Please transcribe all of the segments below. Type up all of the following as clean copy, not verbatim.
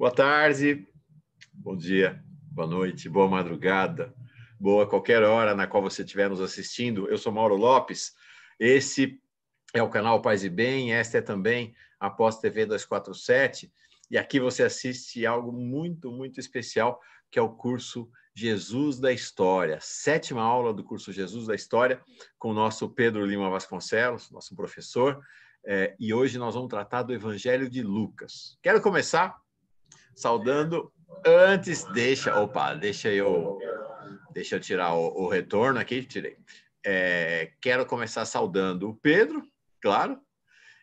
Boa tarde, bom dia, boa noite, boa madrugada, boa qualquer hora na qual você estiver nos assistindo. Eu sou Mauro Lopes, esse é o canal Paz e Bem, esta é também a Pós-TV 247, e aqui você assiste algo muito, muito especial, que é o curso Jesus da História, 7ª aula do curso Jesus da História, com o nosso Pedro Lima Vasconcelos, nosso professor, e hoje nós vamos tratar do Evangelho de Lucas. Quero começar saudando, antes, deixa eu tirar o retorno aqui, tirei. Quero começar saudando o Pedro, claro,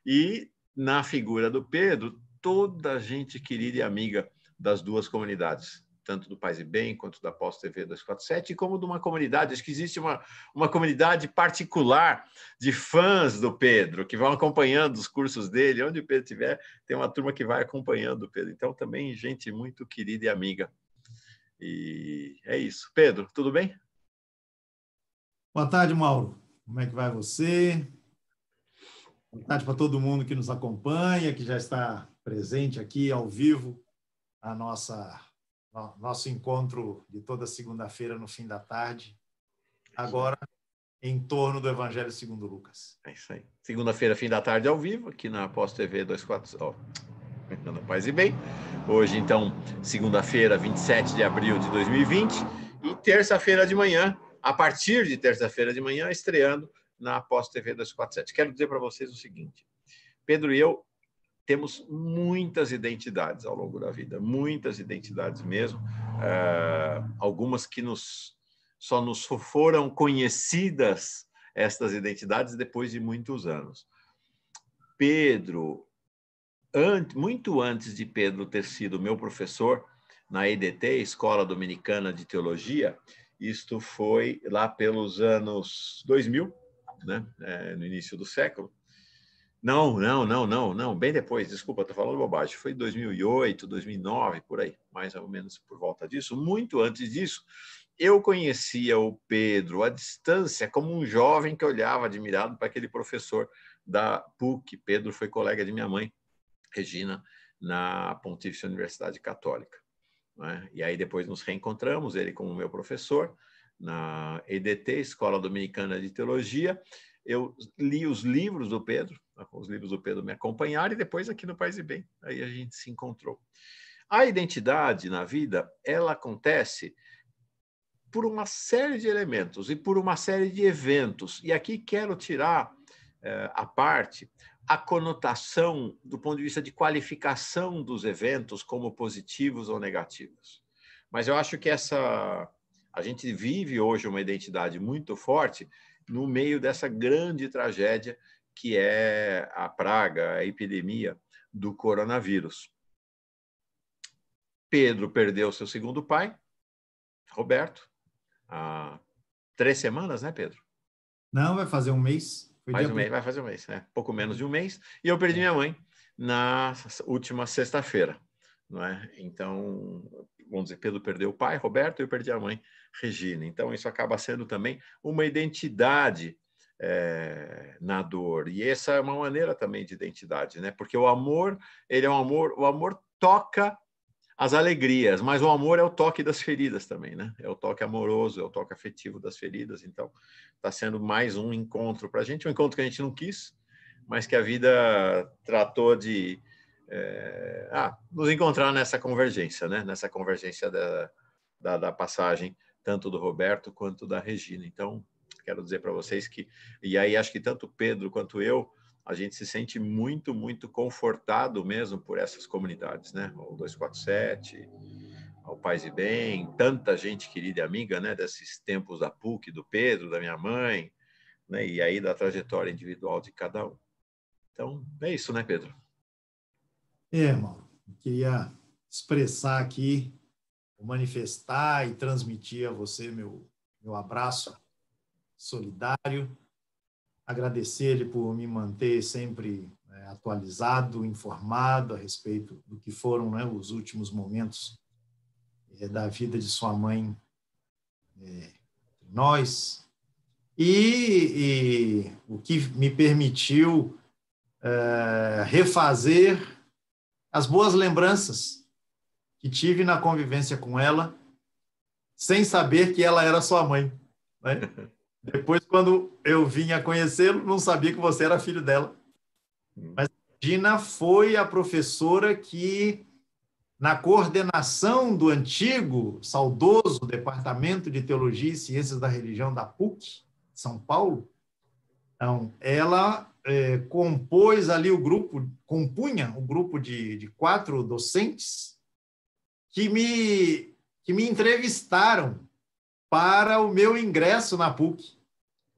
e na figura do Pedro, toda a gente querida e amiga das duas comunidades, tanto do Paz e Bem quanto da Pós-TV 247, como de uma comunidade, acho que existe uma comunidade particular de fãs do Pedro, que vão acompanhando os cursos dele, onde o Pedro estiver, tem uma turma que vai acompanhando o Pedro. Então, também gente muito querida e amiga. E é isso. Pedro, tudo bem? Boa tarde, Mauro. Como é que vai você? Boa tarde para todo mundo que nos acompanha, que já está presente aqui ao vivo a nosso encontro de toda segunda-feira no fim da tarde, agora em torno do Evangelho segundo Lucas. É isso aí. Segunda-feira, fim da tarde, ao vivo, aqui na Pós-TV 247, no Paz e Bem. Hoje, então, segunda-feira, 27 de abril de 2020, e terça-feira de manhã, a partir de terça-feira de manhã, estreando na Pós-TV 247. Quero dizer para vocês o seguinte: Pedro e eu temos muitas identidades ao longo da vida, muitas identidades mesmo, algumas que só nos foram conhecidas, estas identidades, depois de muitos anos. Pedro, muito antes de Pedro ter sido meu professor na EDT, Escola Dominicana de Teologia, isto foi lá pelos anos 2000, né? No início do século. Não, bem depois, desculpa, estou falando bobagem, foi 2008, 2009, por aí, mais ou menos por volta disso. Muito antes disso, eu conhecia o Pedro à distância como um jovem que olhava admirado para aquele professor da PUC. Pedro foi colega de minha mãe, Regina, na Pontifícia Universidade Católica, né? E aí depois nos reencontramos, ele como meu professor, na EDT, Escola Dominicana de Teologia. Eu li os livros do Pedro me acompanharam, e depois aqui no Paz e Bem, aí a gente se encontrou. A identidade na vida, ela acontece por uma série de elementos e por uma série de eventos. E aqui quero tirar à parte a conotação do ponto de vista de qualificação dos eventos como positivos ou negativos. Mas eu acho que a gente vive hoje uma identidade muito forte no meio dessa grande tragédia que é a praga, a epidemia do coronavírus. Pedro perdeu seu segundo pai, Roberto, há 3 semanas, né, Pedro? Não, vai fazer um mês. Vai fazer um mês, né? Pouco menos de um mês. E eu perdi minha mãe na última sexta-feira, não é? Então, vamos dizer, Pedro perdeu o pai, Roberto, e eu perdi a mãe, Regina. Então, isso acaba sendo também uma identidade na dor. E essa é uma maneira também de identidade, né? Porque o amor, o amor toca as alegrias, mas o amor é o toque das feridas também, né? É o toque amoroso, é o toque afetivo das feridas. Então, está sendo mais um encontro para a gente, um encontro que a gente não quis, mas que a vida tratou de nos encontrar nessa convergência, né? Nessa convergência da passagem, tanto do Roberto quanto da Regina. Então, quero dizer para vocês que, e aí acho que tanto Pedro quanto eu, a gente se sente muito, muito confortado mesmo por essas comunidades, né? O 247, o Paz e Bem, tanta gente querida e amiga, né? Desses tempos da PUC, do Pedro, da minha mãe, né? E aí da trajetória individual de cada um. Então, é isso, né, Pedro? Mauro, eu queria expressar aqui, manifestar e transmitir a você meu abraço solidário, agradecer-lhe por me manter sempre atualizado, informado a respeito do que foram, né, os últimos momentos da vida de sua mãe, nós, e o que me permitiu refazer as boas lembranças que tive na convivência com ela, sem saber que ela era sua mãe, né? Depois, quando eu vim a conhecê-lo, não sabia que você era filho dela. Mas Regina foi a professora que, na coordenação do antigo, saudoso Departamento de Teologia e Ciências da Religião da PUC, São Paulo, então, ela compôs ali o grupo, compunha o grupo de 4 docentes que me entrevistaram para o meu ingresso na PUC.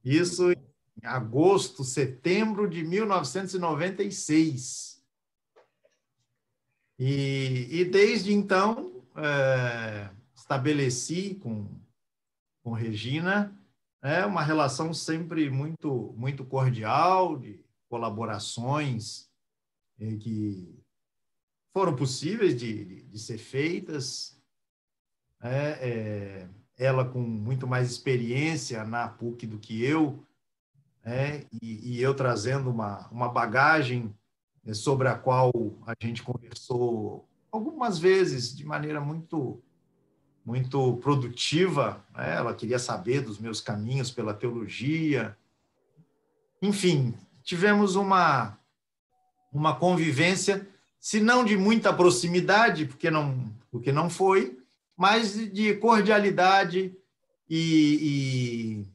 Isso em agosto, setembro de 1996. E desde então, estabeleci com Regina uma relação sempre muito, muito cordial, de colaborações que foram possíveis de ser feitas. Ela com muito mais experiência na PUC do que eu, e eu trazendo uma bagagem sobre a qual a gente conversou algumas vezes de maneira muito, muito produtiva. Ela queria saber dos meus caminhos pela teologia. Enfim, tivemos uma convivência, se não de muita proximidade, porque não foi, mas de cordialidade e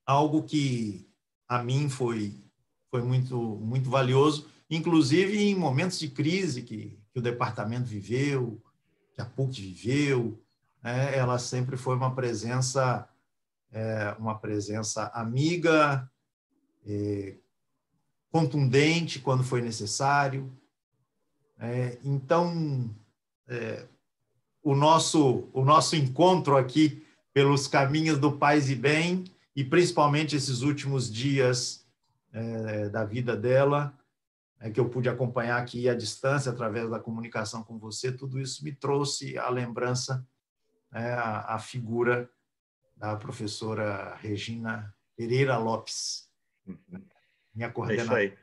algo que a mim foi muito, muito valioso, inclusive em momentos de crise que o departamento viveu, que a PUC viveu. Ela sempre foi uma presença amiga, contundente quando foi necessário. Então, o nosso encontro aqui pelos caminhos do Paz e Bem, e principalmente esses últimos dias da vida dela, que eu pude acompanhar aqui à distância, através da comunicação com você, tudo isso me trouxe à lembrança a figura da professora Regina Pereira Lopes, minha É isso coordenadora aí. do Eu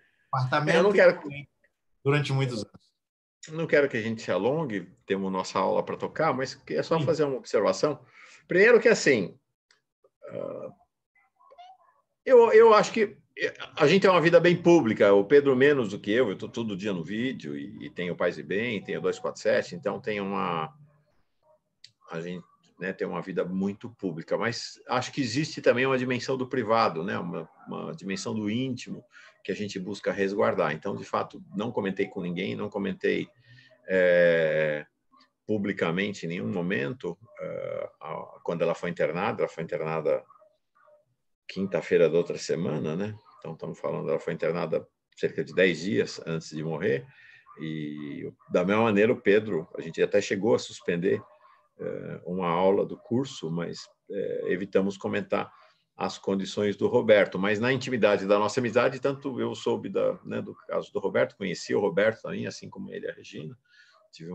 departamento durante muitos anos. não quero que a gente se alongue, temos nossa aula para tocar, mas é só Sim. fazer uma observação. Primeiro que, assim, eu acho que a gente tem uma vida bem pública, o Pedro menos do que eu estou todo dia no vídeo, e tenho Paz e Bem, tenho 247, então a gente tem uma vida muito pública, mas acho que existe também uma dimensão do privado, né? Uma dimensão do íntimo que a gente busca resguardar. Então, de fato, não comentei com ninguém, não comentei publicamente em nenhum momento quando ela foi internada quinta-feira da outra semana, né? Então, estamos falando, ela foi internada cerca de 10 dias antes de morrer, e da mesma maneira o Pedro, a gente até chegou a suspender uma aula do curso, mas evitamos comentar as condições do Roberto, mas na intimidade da nossa amizade, tanto eu soube do caso do Roberto, conheci o Roberto também, assim como ele, a Regina, tive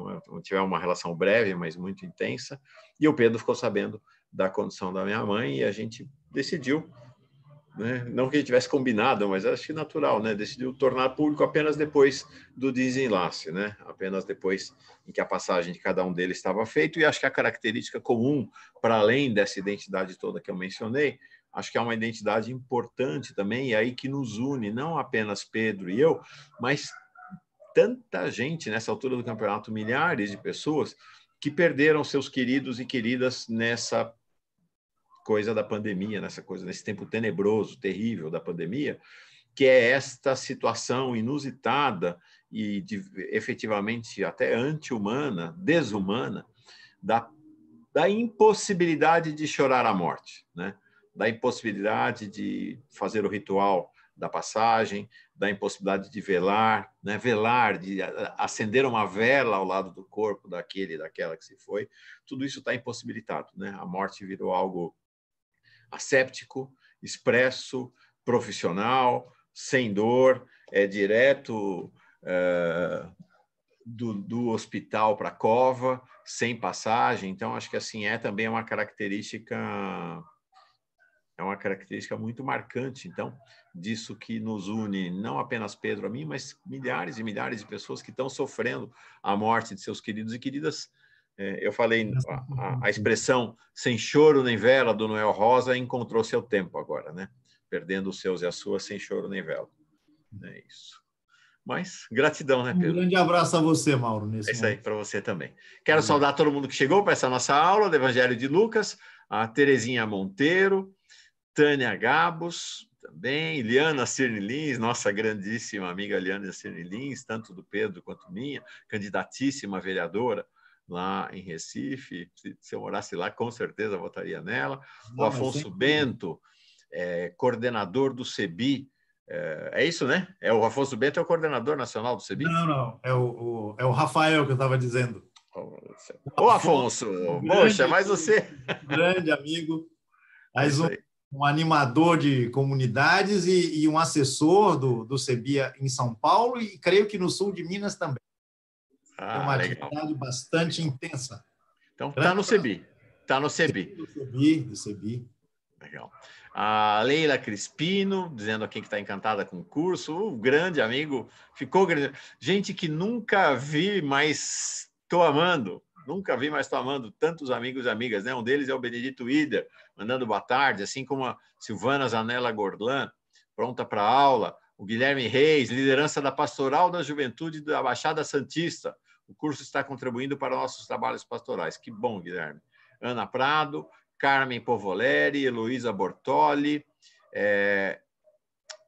uma relação breve, mas muito intensa, e o Pedro ficou sabendo da condição da minha mãe, e a gente decidiu, não que a gente tivesse combinado, mas acho que natural, decidiu tornar público apenas depois do desenlace, apenas depois em que a passagem de cada um deles estava feita, e acho que a característica comum, para além dessa identidade toda que eu mencionei, acho que é uma identidade importante também, e aí que nos une, não apenas Pedro e eu, mas tanta gente nessa altura do campeonato, milhares de pessoas que perderam seus queridos e queridas nessa coisa da pandemia, nesse tempo tenebroso, terrível da pandemia, que é esta situação inusitada e efetivamente até anti-humana, desumana, da impossibilidade de chorar a morte, da impossibilidade de fazer o ritual da passagem, da impossibilidade de velar, de acender uma vela ao lado do corpo daquele e daquela que se foi. Tudo isso está impossibilitado. A morte virou algo asséptico, expresso, profissional, sem dor, direto do hospital para a cova, sem passagem. Então, acho que assim também uma característica é uma característica muito marcante, então, disso que nos une, não apenas Pedro a mim, mas milhares e milhares de pessoas que estão sofrendo a morte de seus queridos e queridas. Eu falei, a expressão sem choro nem vela do Noel Rosa encontrou seu tempo agora, né? Perdendo os seus e as suas sem choro nem vela. É isso. Mas gratidão, né, Pedro? Um grande abraço a você, Mauro, nesse É isso aí, momento. para você também. Quero saudar todo mundo que chegou para essa nossa aula do Evangelho de Lucas, a Terezinha Monteiro, Tânia Gabos, também, Liana Cirne Lins, nossa grandíssima amiga Liana Cirne Lins, tanto do Pedro quanto minha, candidatíssima vereadora lá em Recife. Se eu morasse lá, com certeza votaria nela. O Afonso Bento, coordenador do CEBI. É isso, né? O Afonso Bento é o coordenador nacional do CEBI? Não. É o Rafael que eu estava dizendo. Ô, Afonso, poxa, mas você... Grande amigo. Mais um animador de comunidades e um assessor do CEBI em São Paulo e creio que no sul de Minas também. É uma atividade bastante intensa. Então, está no CEBI. Está no CEBI. Do CEBI. Legal. A Leila Crispino, dizendo aqui que está encantada com o curso. Um grande amigo. Ficou grande. Gente que nunca vi, mas estou amando. Nunca vi, mas estou amando tantos amigos e amigas, né? Um deles é o Benedito Ider, mandando boa tarde, assim como a Silvana Zanella Gorlan, pronta para a aula. O Guilherme Reis, liderança da Pastoral da Juventude da Baixada Santista. O curso está contribuindo para nossos trabalhos pastorais. Que bom, Guilherme. Ana Prado, Carmen Povoleri, Heloísa Bortoli,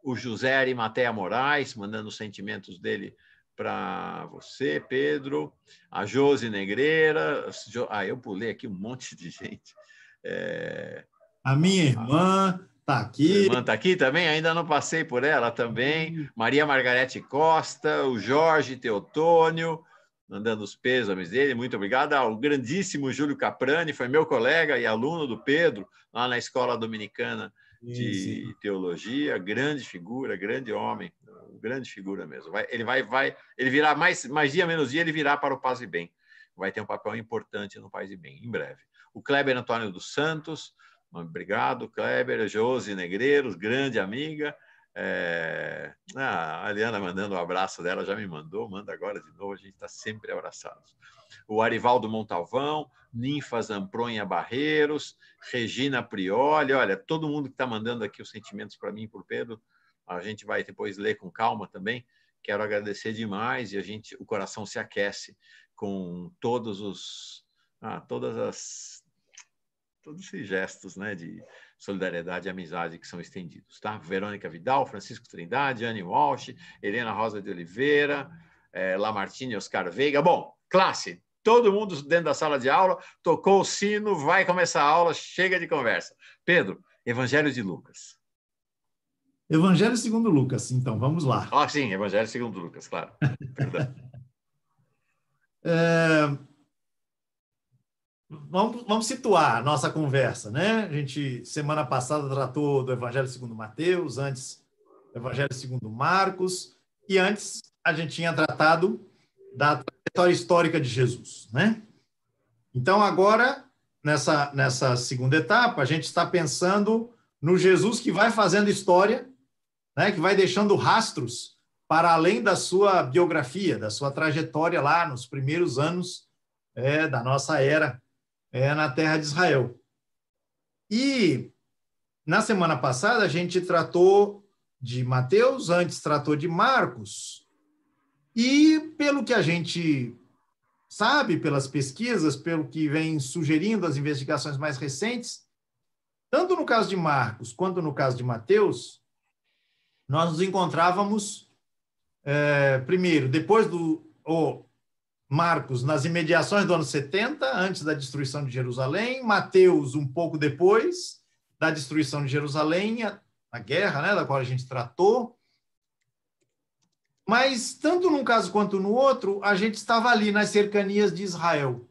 o José Arimatea Moraes, mandando os sentimentos dele para você, Pedro, a Josi Negreira, eu pulei aqui um monte de gente. A minha irmã está aqui. Sua irmã está aqui também? Ainda não passei por ela também. Maria Margarete Costa, o Jorge Teotônio, mandando os pêsames dele, muito obrigado. O grandíssimo Júlio Caprani, foi meu colega e aluno do Pedro, lá na Escola Dominicana de Teologia, grande figura, grande homem, grande figura mesmo. Ele virá mais dia, menos dia, ele virá para o Paz e Bem. Vai ter um papel importante no Paz e Bem, em breve. O Kleber Antônio dos Santos, obrigado, Kleber. Josi Negreiros, grande amiga. A Aliana mandando um abraço dela, já me mandou, manda agora de novo, a gente está sempre abraçados. O Arivaldo Montalvão, Ninfa Zampronha Barreiros, Regina Prioli, olha, todo mundo que está mandando aqui os sentimentos para mim e para o Pedro, a gente vai depois ler com calma também. Quero agradecer demais e o coração se aquece com todos esses gestos, né, de solidariedade e amizade que são estendidos, tá? Verônica Vidal, Francisco Trindade, Anne Walsh, Helena Rosa de Oliveira, Lamartine Oscar Veiga. Bom, classe, todo mundo dentro da sala de aula, tocou o sino, vai começar a aula, chega de conversa. Pedro, Evangelho de Lucas. Evangelho segundo Lucas, então, vamos lá. Sim, Evangelho segundo Lucas, claro. Perdão. Vamos situar a nossa conversa, né? A gente, semana passada, tratou do Evangelho segundo Mateus, antes do Evangelho segundo Marcos, e antes a gente tinha tratado da trajetória histórica de Jesus, né? Então, agora, nessa segunda etapa, a gente está pensando no Jesus que vai fazendo história, né? Que vai deixando rastros para além da sua biografia, da sua trajetória lá nos primeiros anos da nossa era, na terra de Israel. E na semana passada a gente tratou de Mateus, antes tratou de Marcos, e pelo que a gente sabe, pelas pesquisas, pelo que vem sugerindo as investigações mais recentes, tanto no caso de Marcos quanto no caso de Mateus, nós nos encontrávamos, primeiro, depois do Marcos nas imediações do ano 70, antes da destruição de Jerusalém, Mateus um pouco depois da destruição de Jerusalém, a guerra, né, da qual a gente tratou. Mas, tanto num caso quanto no outro, a gente estava ali nas cercanias de Israel,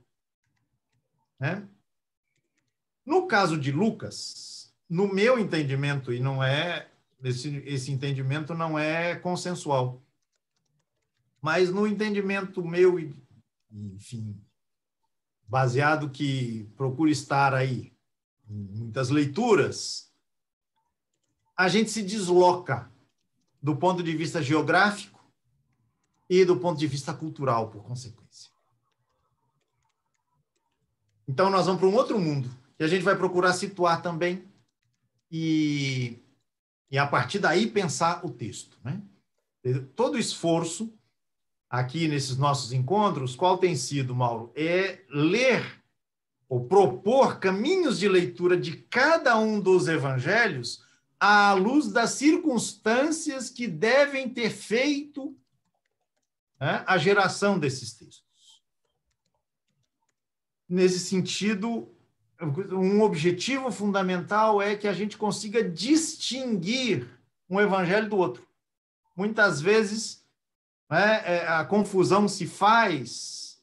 né? No caso de Lucas, no meu entendimento, e não é esse entendimento não é consensual, mas no entendimento meu, enfim, baseado que procura estar aí em muitas leituras, a gente se desloca do ponto de vista geográfico e do ponto de vista cultural, por consequência. Então, nós vamos para um outro mundo, que a gente vai procurar situar também e a partir daí pensar o texto, né? Todo esforço aqui nesses nossos encontros, qual tem sido, Mauro? É ler ou propor caminhos de leitura de cada um dos evangelhos à luz das circunstâncias que devem ter feito, né, a geração desses textos. Nesse sentido, um objetivo fundamental é que a gente consiga distinguir um evangelho do outro. Muitas vezes, né, a confusão se faz,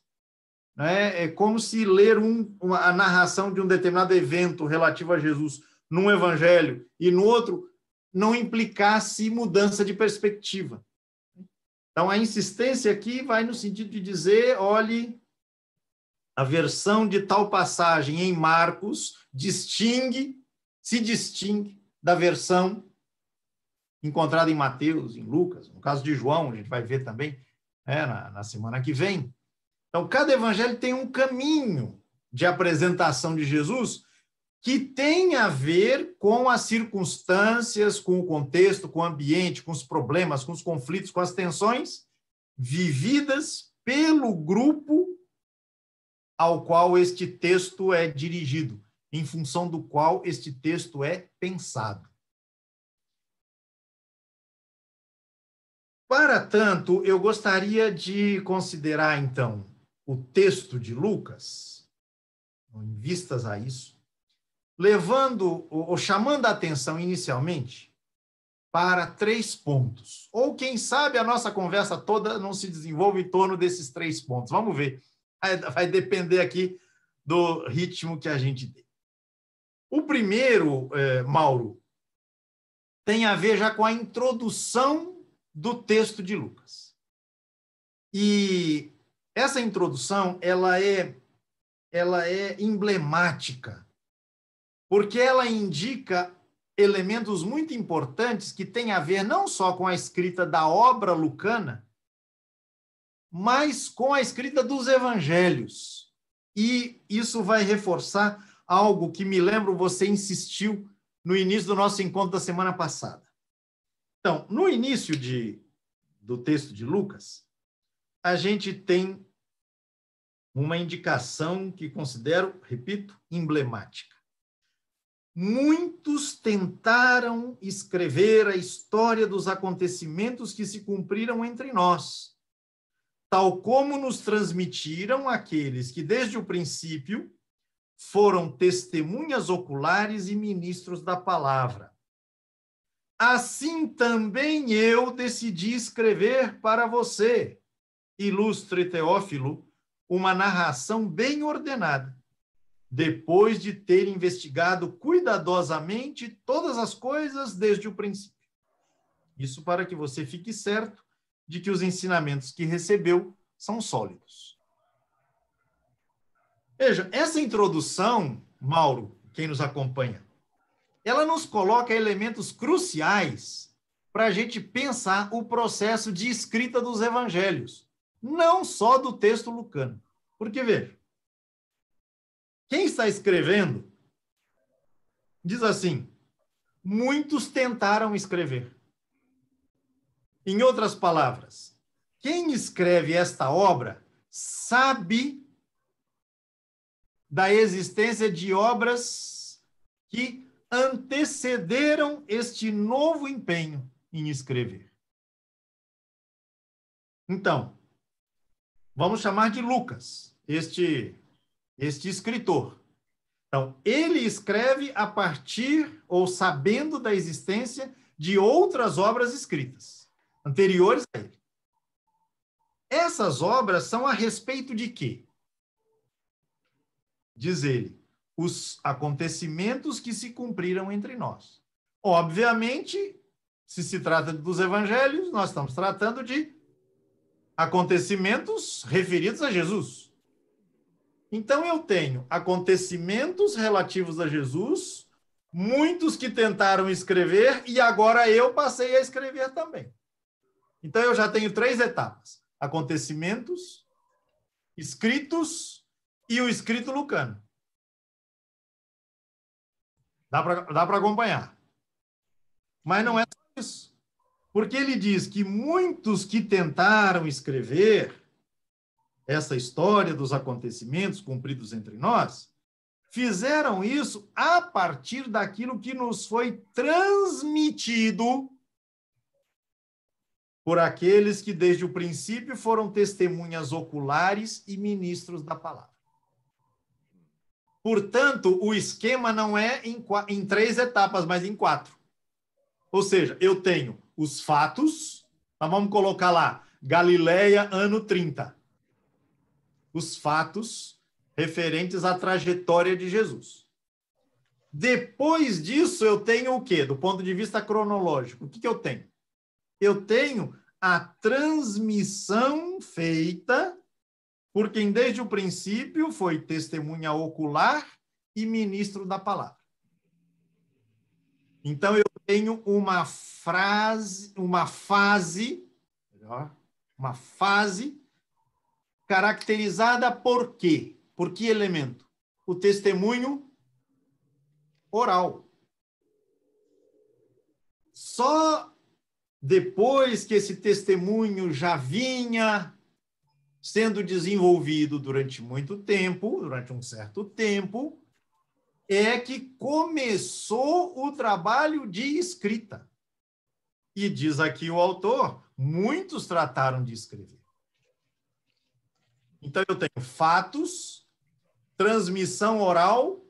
né, é como se ler a narração de um determinado evento relativo a Jesus num evangelho e no outro não implicasse mudança de perspectiva. Então, a insistência aqui vai no sentido de dizer, olhe, a versão de tal passagem em Marcos se distingue da versão encontrada em Mateus, em Lucas, no caso de João, a gente vai ver também, né, na semana que vem. Então, cada evangelho tem um caminho de apresentação de Jesus que tem a ver com as circunstâncias, com o contexto, com o ambiente, com os problemas, com os conflitos, com as tensões vividas pelo grupo ao qual este texto é dirigido, em função do qual este texto é pensado. Para tanto, eu gostaria de considerar, então, o texto de Lucas, em vistas a isso, levando ou chamando a atenção inicialmente para 3 pontos. Ou, quem sabe, a nossa conversa toda não se desenvolve em torno desses 3 pontos. Vamos ver. Vai depender aqui do ritmo que a gente tem. O primeiro, Mauro, tem a ver já com a introdução do texto de Lucas. E essa introdução, ela é emblemática, porque ela indica elementos muito importantes que têm a ver não só com a escrita da obra lucana, mas com a escrita dos evangelhos. E isso vai reforçar algo que, me lembro, você insistiu no início do nosso encontro da semana passada. Então, no início do texto de Lucas, a gente tem uma indicação que considero, repito, emblemática. Muitos tentaram escrever a história dos acontecimentos que se cumpriram entre nós, tal como nos transmitiram aqueles que, desde o princípio, foram testemunhas oculares e ministros da palavra. Assim também eu decidi escrever para você, ilustre Teófilo, uma narração bem ordenada, depois de ter investigado cuidadosamente todas as coisas desde o princípio. Isso para que você fique certo de que os ensinamentos que recebeu são sólidos. Veja, essa introdução, Mauro, quem nos acompanha, ela nos coloca elementos cruciais para a gente pensar o processo de escrita dos evangelhos, não só do texto lucano. Porque, veja, quem está escrevendo diz assim, muitos tentaram escrever. Em outras palavras, quem escreve esta obra sabe da existência de obras que antecederam este novo empenho em escrever. Então, vamos chamar de Lucas, este escritor. Então, ele escreve a partir ou sabendo da existência de outras obras escritas, anteriores a ele. Essas obras são a respeito de quê? Diz ele, os acontecimentos que se cumpriram entre nós. Obviamente, se trata dos evangelhos, nós estamos tratando de acontecimentos referidos a Jesus. Então, eu tenho acontecimentos relativos a Jesus muitos que tentaram escrever e agora eu passei a escrever também. Então, eu já tenho 3 etapas: acontecimentos, escritos e o escrito lucano. Dá para acompanhar. Mas não é só isso. Porque ele diz que muitos que tentaram escrever essa história dos acontecimentos cumpridos entre nós, fizeram isso a partir daquilo que nos foi transmitido por aqueles que desde o princípio foram testemunhas oculares e ministros da palavra. Portanto, o esquema não é em 3 etapas, mas em 4. Ou seja, eu tenho os fatos, nós vamos colocar lá, Galileia, ano 30. Os fatos referentes à trajetória de Jesus. Depois disso, eu tenho o quê? Do ponto de vista cronológico, o que eu tenho? Eu tenho a transmissão feita por quem desde o princípio foi testemunha ocular e ministro da palavra. Então, eu tenho uma fase caracterizada por quê? Por que elemento? O testemunho oral. Só depois que esse testemunho já vinha sendo desenvolvido durante muito tempo, durante um certo tempo, é que começou o trabalho de escrita. E diz aqui o autor, muitos trataram de escrever. Então, eu tenho fatos, transmissão oral,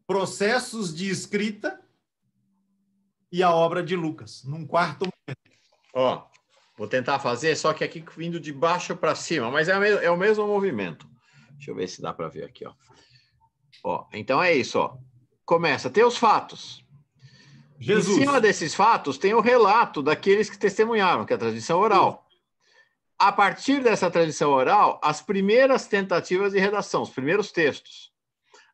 processos de escrita e a obra de Lucas, num quarto momento. Ó, vou tentar fazer, só que aqui vindo de baixo para cima, mas é o mesmo movimento. Deixa eu ver se dá para ver aqui, ó. Ó, então é isso, ó. Começa, tem os fatos. Jesus. Em cima desses fatos tem o relato daqueles que testemunharam, que é a tradição oral. A partir dessa tradição oral, as primeiras tentativas de redação, os primeiros textos.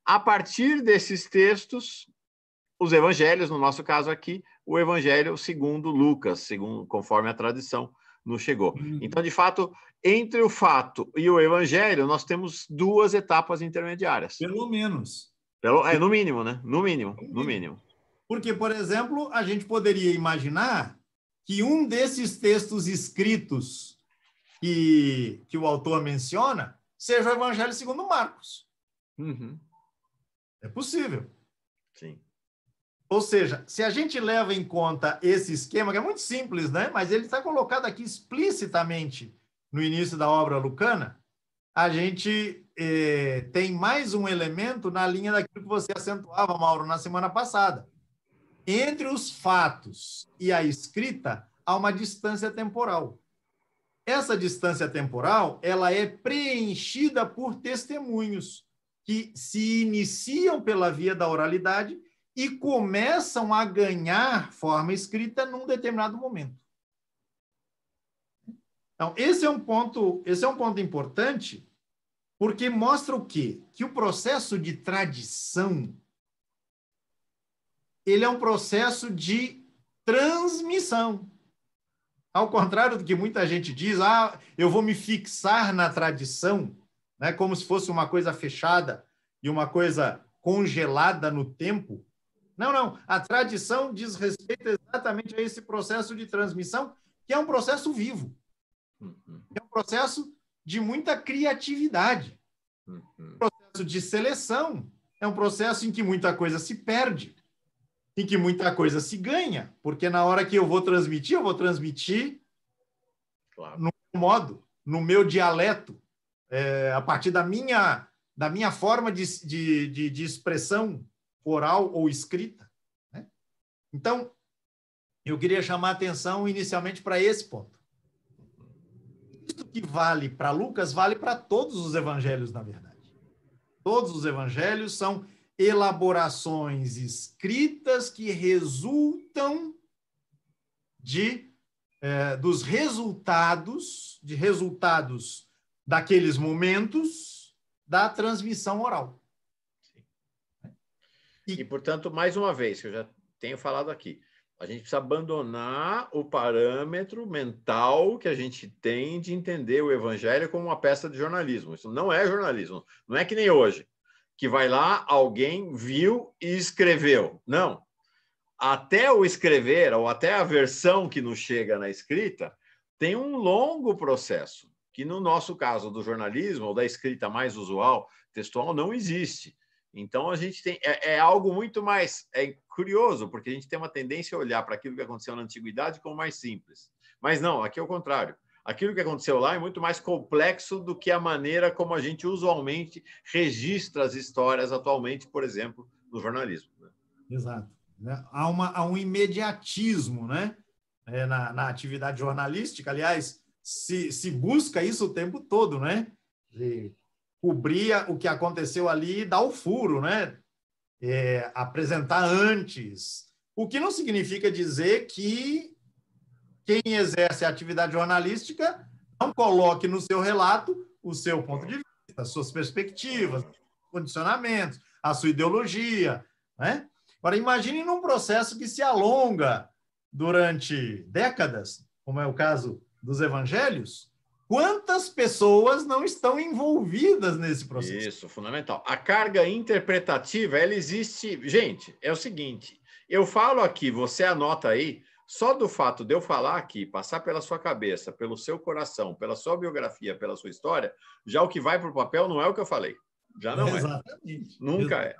A partir desses textos, os evangelhos, no nosso caso aqui, o evangelho segundo Lucas, conforme a tradição nos chegou. Então, de fato, entre o fato e o evangelho, nós temos 2 etapas intermediárias. Pelo menos. No mínimo, né? No mínimo. Porque, por exemplo, a gente poderia imaginar que um desses textos escritos que o autor menciona seja o evangelho segundo Marcos. Uhum. É possível. Sim. Ou seja, se a gente leva em conta esse esquema, que é muito simples, né? Mas ele está colocado aqui explicitamente no início da obra lucana, a gente tem mais um elemento na linha daquilo que você acentuava, Mauro, na semana passada. Entre os fatos e a escrita, há uma distância temporal. Essa distância temporal, ela é preenchida por testemunhos que se iniciam pela via da oralidade e começam a ganhar forma escrita num determinado momento. Então, esse é um ponto importante, porque mostra o quê? Que o processo de tradição, ele é um processo de transmissão. Ao contrário do que muita gente diz, eu vou me fixar na tradição, né, como se fosse uma coisa fechada e uma coisa congelada no tempo. Não. A tradição diz respeito exatamente a esse processo de transmissão, que é um processo vivo. É um processo de muita criatividade. Um processo de seleção. É um processo em que muita coisa se perde, em que muita coisa se ganha, porque na hora que eu vou transmitir claro, no meu modo, no meu dialeto, a partir da minha forma de expressão oral ou escrita, né? Então, eu queria chamar a atenção inicialmente para esse ponto. Isso que vale para Lucas, vale para todos os evangelhos, na verdade. Todos os evangelhos são elaborações escritas que resultam dos resultados daqueles momentos da transmissão oral. E, portanto, mais uma vez, que eu já tenho falado aqui, a gente precisa abandonar o parâmetro mental que a gente tem de entender o evangelho como uma peça de jornalismo. Isso não é jornalismo. Não é que nem hoje, que vai lá, alguém viu e escreveu. Não. Até o escrever, ou até a versão que nos chega na escrita, tem um longo processo, que no nosso caso do jornalismo, ou da escrita mais usual, textual, não existe. Então, a gente tem... É algo muito mais... É curioso, porque a gente tem uma tendência a olhar para aquilo que aconteceu na antiguidade como mais simples. Mas não, aqui é o contrário. Aquilo que aconteceu lá é muito mais complexo do que a maneira como a gente usualmente registra as histórias atualmente, por exemplo, no jornalismo. Exato. Há um imediatismo, né? Na atividade jornalística. Aliás, se busca isso o tempo todo, né? De cobrir o que aconteceu ali e dar o furo, né? Apresentar antes. O que não significa dizer que quem exerce a atividade jornalística não coloque no seu relato o seu ponto de vista, as suas perspectivas, condicionamentos, a sua ideologia, né? Agora, imagine num processo que se alonga durante décadas, como é o caso dos evangelhos, quantas pessoas não estão envolvidas nesse processo? Isso, fundamental. A carga interpretativa, ela existe... Gente, é o seguinte, eu falo aqui, você anota aí, só do fato de eu falar aqui, passar pela sua cabeça, pelo seu coração, pela sua biografia, pela sua história, já o que vai para o papel não é o que eu falei. Já não é. Exatamente. Nunca é.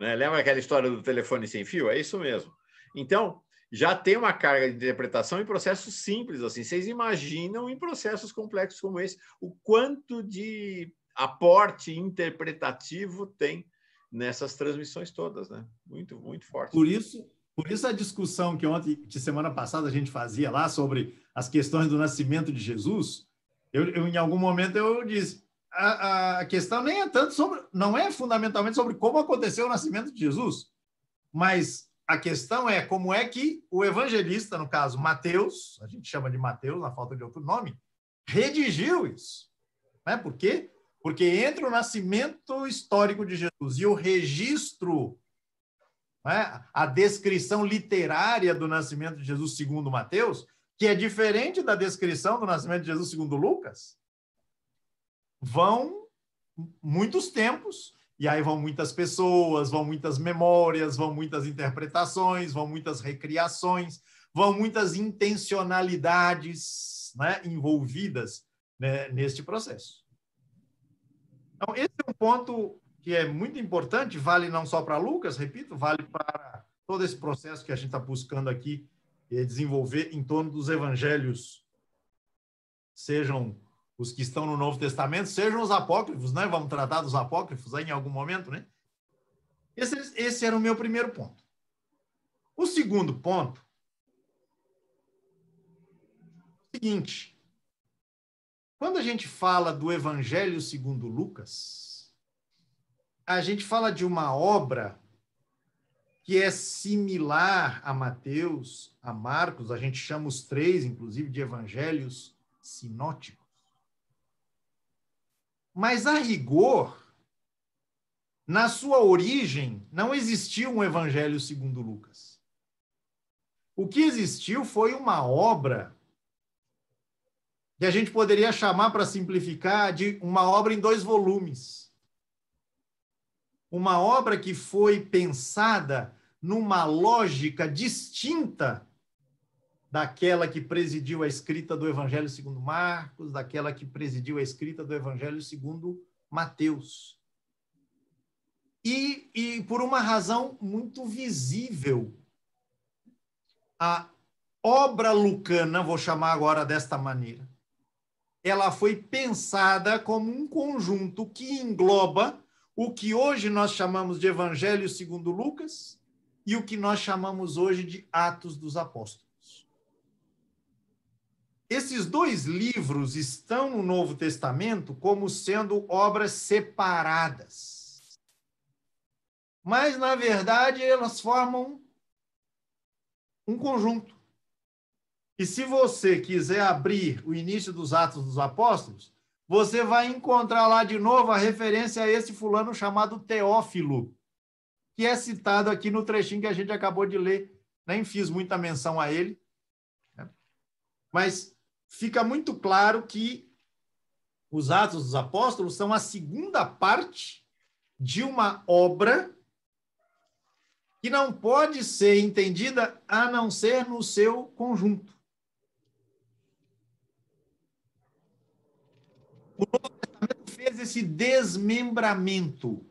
Né? Lembra aquela história do telefone sem fio? É isso mesmo. Então, já tem uma carga de interpretação em processos simples, assim. Vocês imaginam em processos complexos como esse o quanto de aporte interpretativo tem nessas transmissões todas, né? Muito, muito forte. Por isso a discussão que ontem, de semana passada, a gente fazia lá sobre as questões do nascimento de Jesus, em algum momento eu disse, a questão nem é tanto sobre, não é fundamentalmente sobre como aconteceu o nascimento de Jesus, mas a questão é como é que o evangelista, no caso Mateus, a gente chama de Mateus, na falta de outro nome, redigiu isso. Né? Por quê? Porque entre o nascimento histórico de Jesus e o registro, né, a descrição literária do nascimento de Jesus segundo Mateus, que é diferente da descrição do nascimento de Jesus segundo Lucas, vão muitos tempos, e aí vão muitas pessoas, vão muitas memórias, vão muitas interpretações, vão muitas recriações, vão muitas intencionalidades, né, envolvidas, né, neste processo. Então, esse é um ponto que é muito importante, vale não só para Lucas, repito, vale para todo esse processo que a gente está buscando aqui desenvolver em torno dos evangelhos, sejam os que estão no Novo Testamento, sejam os apócrifos, né? Vamos tratar dos apócrifos aí em algum momento, né? Esse era o meu primeiro ponto. O segundo ponto é o seguinte: quando a gente fala do Evangelho segundo Lucas, a gente fala de uma obra que é similar a Mateus, a Marcos, a gente chama os três, inclusive, de evangelhos sinóticos. Mas, a rigor, na sua origem, não existiu um evangelho segundo Lucas. O que existiu foi uma obra que a gente poderia chamar, para simplificar, de uma obra em 2 volumes. Uma obra que foi pensada numa lógica distinta daquela que presidiu a escrita do Evangelho segundo Marcos, daquela que presidiu a escrita do Evangelho segundo Mateus. E por uma razão muito visível, a obra lucana, vou chamar agora desta maneira, ela foi pensada como um conjunto que engloba o que hoje nós chamamos de Evangelho segundo Lucas e o que nós chamamos hoje de Atos dos Apóstolos. Esses 2 livros estão no Novo Testamento como sendo obras separadas. Mas, na verdade, elas formam um conjunto. E se você quiser abrir o início dos Atos dos Apóstolos, você vai encontrar lá de novo a referência a esse fulano chamado Teófilo, que é citado aqui no trechinho que a gente acabou de ler. Nem fiz muita menção a ele, né? Mas fica muito claro que os Atos dos Apóstolos são a segunda parte de uma obra que não pode ser entendida a não ser no seu conjunto. O Novo Testamento fez esse desmembramento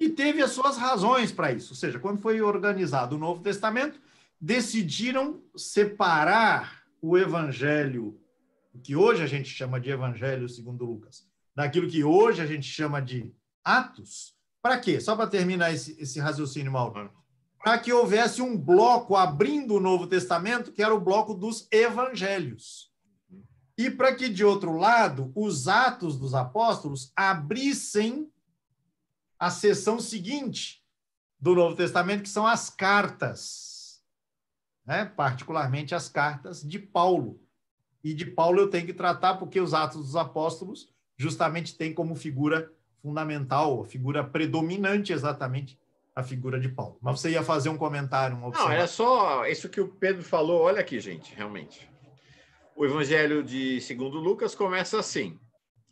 e teve as suas razões para isso. Ou seja, quando foi organizado o Novo Testamento, decidiram separar o Evangelho, o que hoje a gente chama de Evangelho segundo Lucas, daquilo que hoje a gente chama de Atos. Para quê? Só para terminar esse raciocínio, Mauro. Para que houvesse um bloco abrindo o Novo Testamento, que era o bloco dos Evangelhos. E para que, de outro lado, os Atos dos Apóstolos abrissem a seção seguinte do Novo Testamento, que são as cartas, né? Particularmente as cartas de Paulo. E de Paulo eu tenho que tratar porque os Atos dos Apóstolos justamente têm como figura fundamental, figura predominante exatamente a figura de Paulo. Mas você ia fazer um comentário, uma observação? Não, era só isso que o Pedro falou. Olha aqui, gente, realmente. O Evangelho de segundo Lucas começa assim,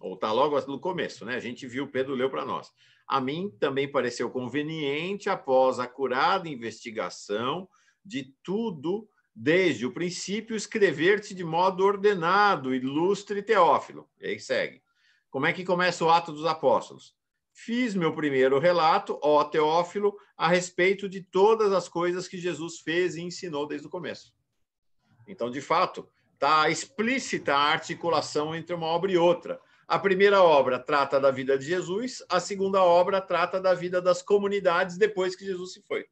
ou está logo no começo, né? A gente viu, o Pedro leu para nós. A mim também pareceu conveniente, após acurada investigação de tudo, desde o princípio, escrever-te de modo ordenado, ilustre Teófilo. E aí segue. Como é que começa o Ato dos Apóstolos? Fiz meu primeiro relato, ó Teófilo, a respeito de todas as coisas que Jesus fez e ensinou desde o começo. Então, de fato, está explícita a articulação entre uma obra e outra. A primeira obra trata da vida de Jesus, a segunda obra trata da vida das comunidades depois que Jesus se foi.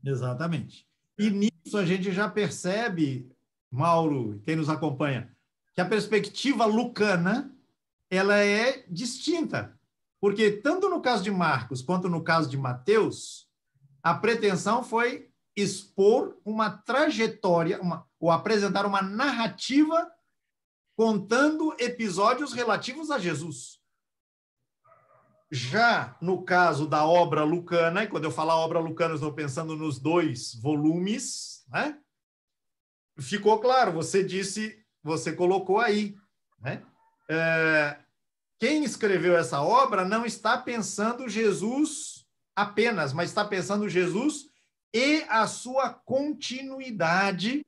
Exatamente. E nisso a gente já percebe, Mauro, quem nos acompanha, que a perspectiva lucana ela é distinta. Porque tanto no caso de Marcos quanto no caso de Mateus, a pretensão foi expor uma trajetória, ou apresentar uma narrativa contando episódios relativos a Jesus. Já no caso da obra lucana, e quando eu falar obra lucana, eu estou pensando nos 2 volumes, né? Ficou claro, você colocou aí, né? Quem escreveu essa obra não está pensando Jesus apenas, mas está pensando Jesus e a sua continuidade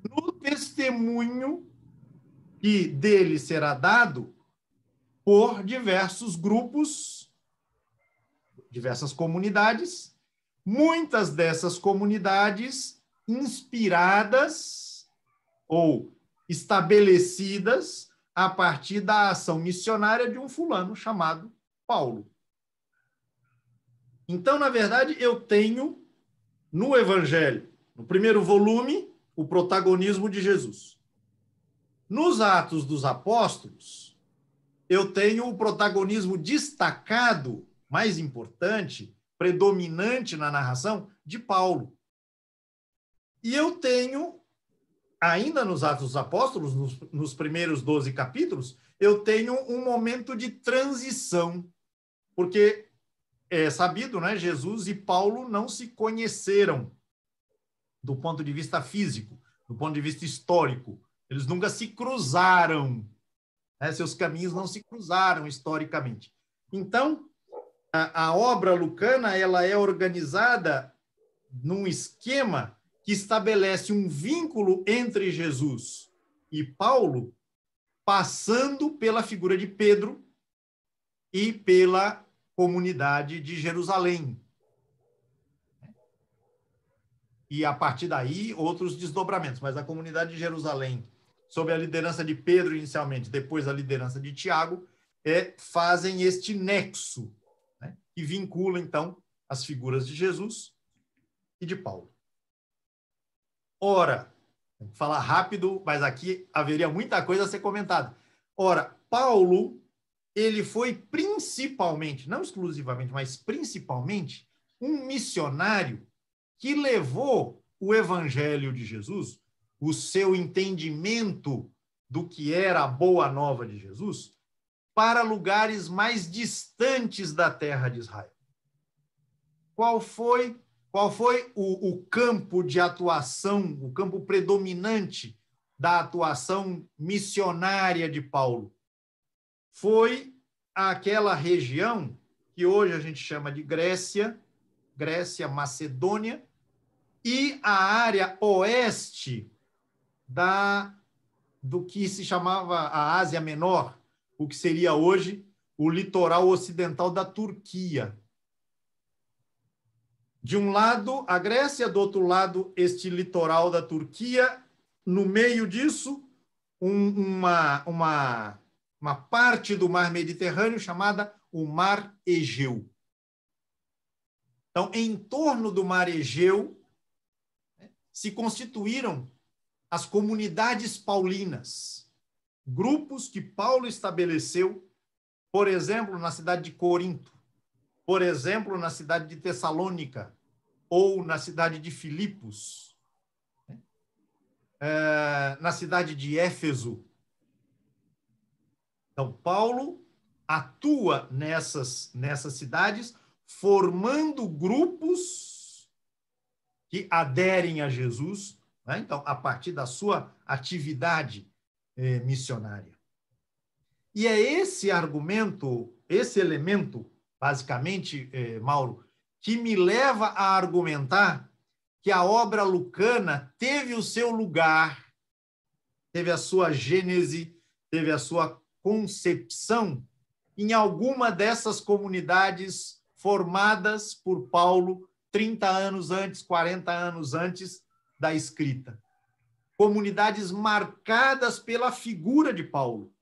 no testemunho que dele será dado por diversos grupos, diversas comunidades, muitas dessas comunidades inspiradas ou estabelecidas a partir da ação missionária de um fulano chamado Paulo. Então, na verdade, eu tenho no Evangelho, no primeiro volume, o protagonismo de Jesus. Nos Atos dos Apóstolos, eu tenho o protagonismo destacado, mais importante, predominante na narração, de Paulo. E eu tenho, ainda nos Atos dos Apóstolos, nos primeiros 12 capítulos, eu tenho um momento de transição, porque é sabido, né? Jesus e Paulo não se conheceram do ponto de vista físico, do ponto de vista histórico. Eles nunca se cruzaram, né? Seus caminhos não se cruzaram historicamente. Então, a obra lucana ela é organizada num esquema que estabelece um vínculo entre Jesus e Paulo, passando pela figura de Pedro e pela comunidade de Jerusalém. E, a partir daí, outros desdobramentos. Mas a comunidade de Jerusalém, sob a liderança de Pedro inicialmente, depois a liderança de Tiago, fazem este nexo, né, que vincula, então, as figuras de Jesus e de Paulo. Ora, vou falar rápido, mas aqui haveria muita coisa a ser comentada. Ora, Paulo, ele foi principalmente, não exclusivamente, mas principalmente, um missionário que levou o evangelho de Jesus, o seu entendimento do que era a boa nova de Jesus, para lugares mais distantes da terra de Israel. qual foi o campo de atuação, o campo predominante da atuação missionária de Paulo? Foi aquela região que hoje a gente chama de Grécia, Macedônia, e a área oeste do que se chamava a Ásia Menor, o que seria hoje o litoral ocidental da Turquia. De um lado, a Grécia, do outro lado, este litoral da Turquia. No meio disso, uma parte do mar Mediterrâneo chamada o Mar Egeu. Então, em torno do Mar Egeu, se constituíram as comunidades paulinas, grupos que Paulo estabeleceu, por exemplo, na cidade de Corinto, por exemplo, na cidade de Tessalônica, ou na cidade de Filipos, na cidade de Éfeso. Então, Paulo atua nessas cidades, formando grupos que aderem a Jesus, né? Então, a partir da sua atividade missionária. E é esse argumento, esse elemento, basicamente, Mauro, que me leva a argumentar que a obra lucana teve o seu lugar, teve a sua gênese, teve a sua concepção em alguma dessas comunidades formadas por Paulo 30 anos antes, 40 anos antes da escrita. Comunidades marcadas pela figura de Paulo.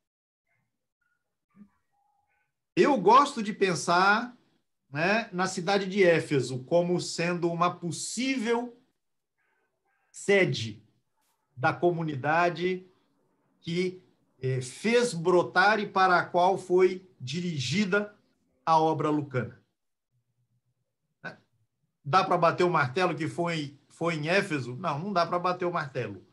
Eu gosto de pensar, né, na cidade de Éfeso como sendo uma possível sede da comunidade que fez brotar e para a qual foi dirigida a obra lucana. Dá para bater o martelo que foi em Éfeso? Não dá para bater o martelo.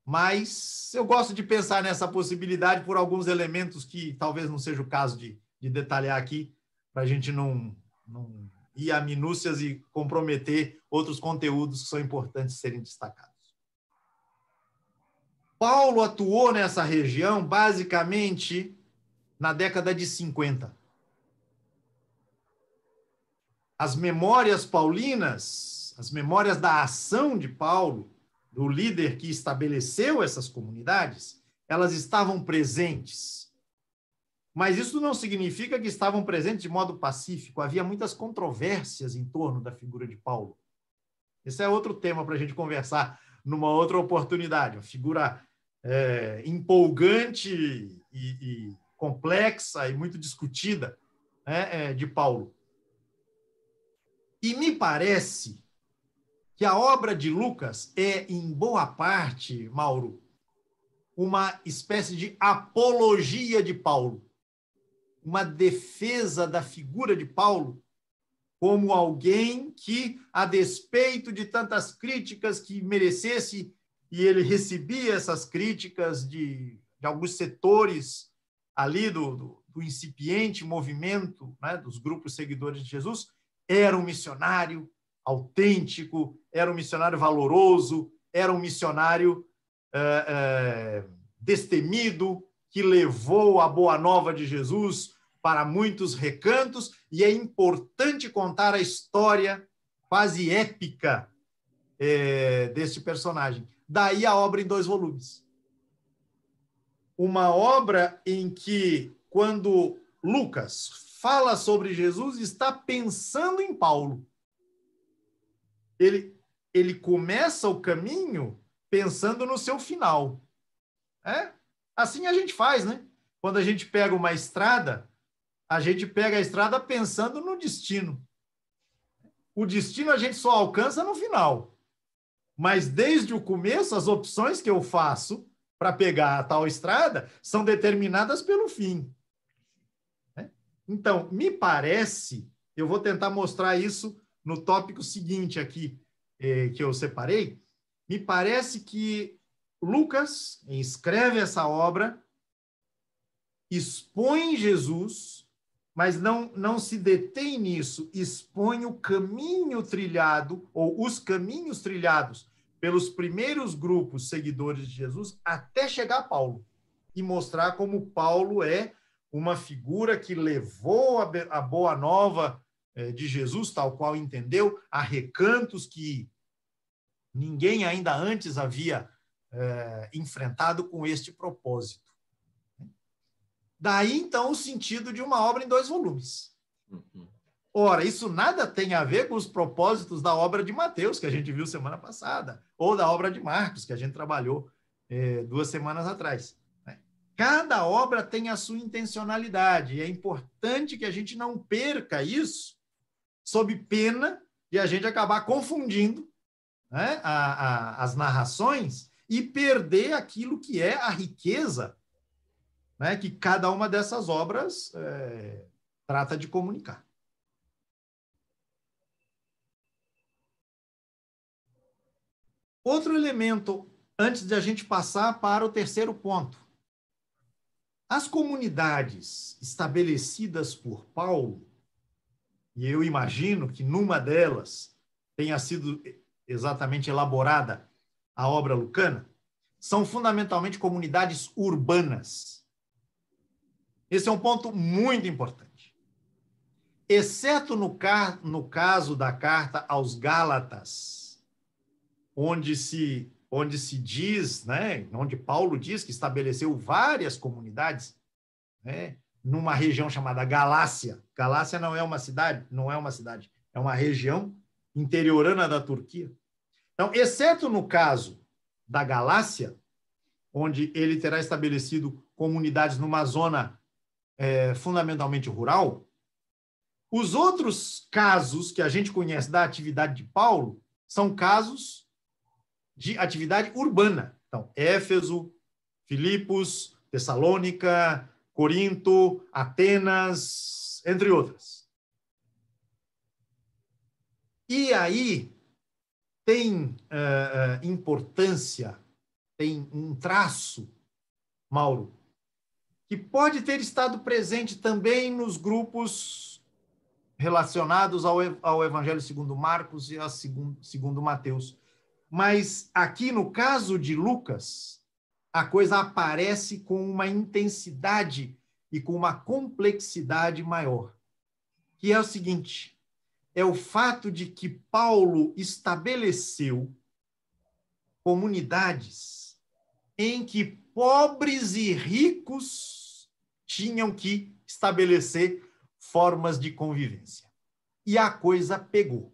Mas eu gosto de pensar nessa possibilidade por alguns elementos que talvez não seja o caso de detalhar aqui, para a gente não ir a minúcias e comprometer outros conteúdos que são importantes serem destacados. Paulo atuou nessa região basicamente na década de 50. As memórias paulinas, as memórias da ação de Paulo, do líder que estabeleceu essas comunidades, elas estavam presentes. Mas isso não significa que estavam presentes de modo pacífico. Havia muitas controvérsias em torno da figura de Paulo. Esse é outro tema para a gente conversar numa outra oportunidade. Uma figura empolgante e complexa e muito discutida, né, de Paulo. E me parece que a obra de Lucas é, em boa parte, Mauro, uma espécie de apologia de Paulo, uma defesa da figura de Paulo como alguém que, a despeito de tantas críticas que merecesse, e ele recebia essas críticas de alguns setores ali do incipiente movimento, né, dos grupos seguidores de Jesus, era um missionário autêntico, era um missionário valoroso, era um missionário destemido, que levou a boa nova de Jesus para muitos recantos, e é importante contar a história quase épica deste personagem. Daí a obra em 2 volumes. Uma obra em que, quando Lucas fala sobre Jesus, está pensando em Paulo. Ele começa o caminho pensando no seu final. Assim a gente faz, né? Quando a gente pega uma estrada, a gente pega a estrada pensando no destino. O destino a gente só alcança no final. Mas desde o começo, as opções que eu faço para pegar a tal estrada são determinadas pelo fim. Então, me parece, eu vou tentar mostrar isso no tópico seguinte aqui, que eu separei, me parece que Lucas escreve essa obra, expõe Jesus mas não se detém nisso, expõe o caminho trilhado, ou os caminhos trilhados pelos primeiros grupos seguidores de Jesus até chegar a Paulo, e mostrar como Paulo é uma figura que levou a boa nova de Jesus, tal qual entendeu, a recantos que ninguém ainda antes havia enfrentado com este propósito. Daí, então, o sentido de uma obra em 2 volumes. Ora, isso nada tem a ver com os propósitos da obra de Mateus, que a gente viu semana passada, ou da obra de Marcos, que a gente trabalhou 2 semanas atrás. Cada obra tem a sua intencionalidade, e é importante que a gente não perca isso, sob pena de a gente acabar confundindo, né, as narrações e perder aquilo que é a riqueza, né, que cada uma dessas obras trata de comunicar. Outro elemento, antes de a gente passar para o terceiro ponto. As comunidades estabelecidas por Paulo, e eu imagino que numa delas tenha sido exatamente elaborada a obra lucana, são fundamentalmente comunidades urbanas. Esse é um ponto muito importante. Exceto no caso da carta aos Gálatas, onde se diz, né, onde Paulo diz que estabeleceu várias comunidades, né, numa região chamada Galácia. Galácia não é uma cidade, é uma região interiorana da Turquia. Então, exceto no caso da Galácia, onde ele terá estabelecido comunidades numa zona fundamentalmente rural, os outros casos que a gente conhece da atividade de Paulo são casos de atividade urbana. Então, Éfeso, Filipos, Tessalônica, Corinto, Atenas, entre outras. E aí tem importância, tem um traço, Mauro, que pode ter estado presente também nos grupos relacionados ao Evangelho segundo Marcos e a segundo Mateus. Mas aqui, no caso de Lucas, a coisa aparece com uma intensidade e com uma complexidade maior, que é o seguinte, é o fato de que Paulo estabeleceu comunidades em que pobres e ricos tinham que estabelecer formas de convivência. E a coisa pegou.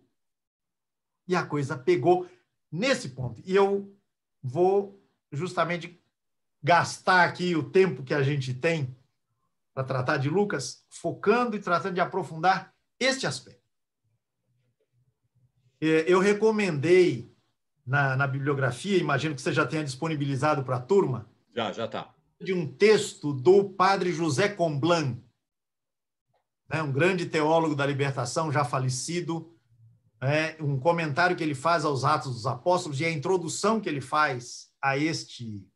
Nesse ponto. E eu vou justamente gastar aqui o tempo que a gente tem para tratar de Lucas, focando e tratando de aprofundar este aspecto. Eu recomendei na bibliografia, imagino que você já tenha disponibilizado para a turma. Já está. De um texto do padre José Comblan, né, um grande teólogo da libertação, já falecido, um comentário que ele faz aos Atos dos Apóstolos e a introdução que ele faz a este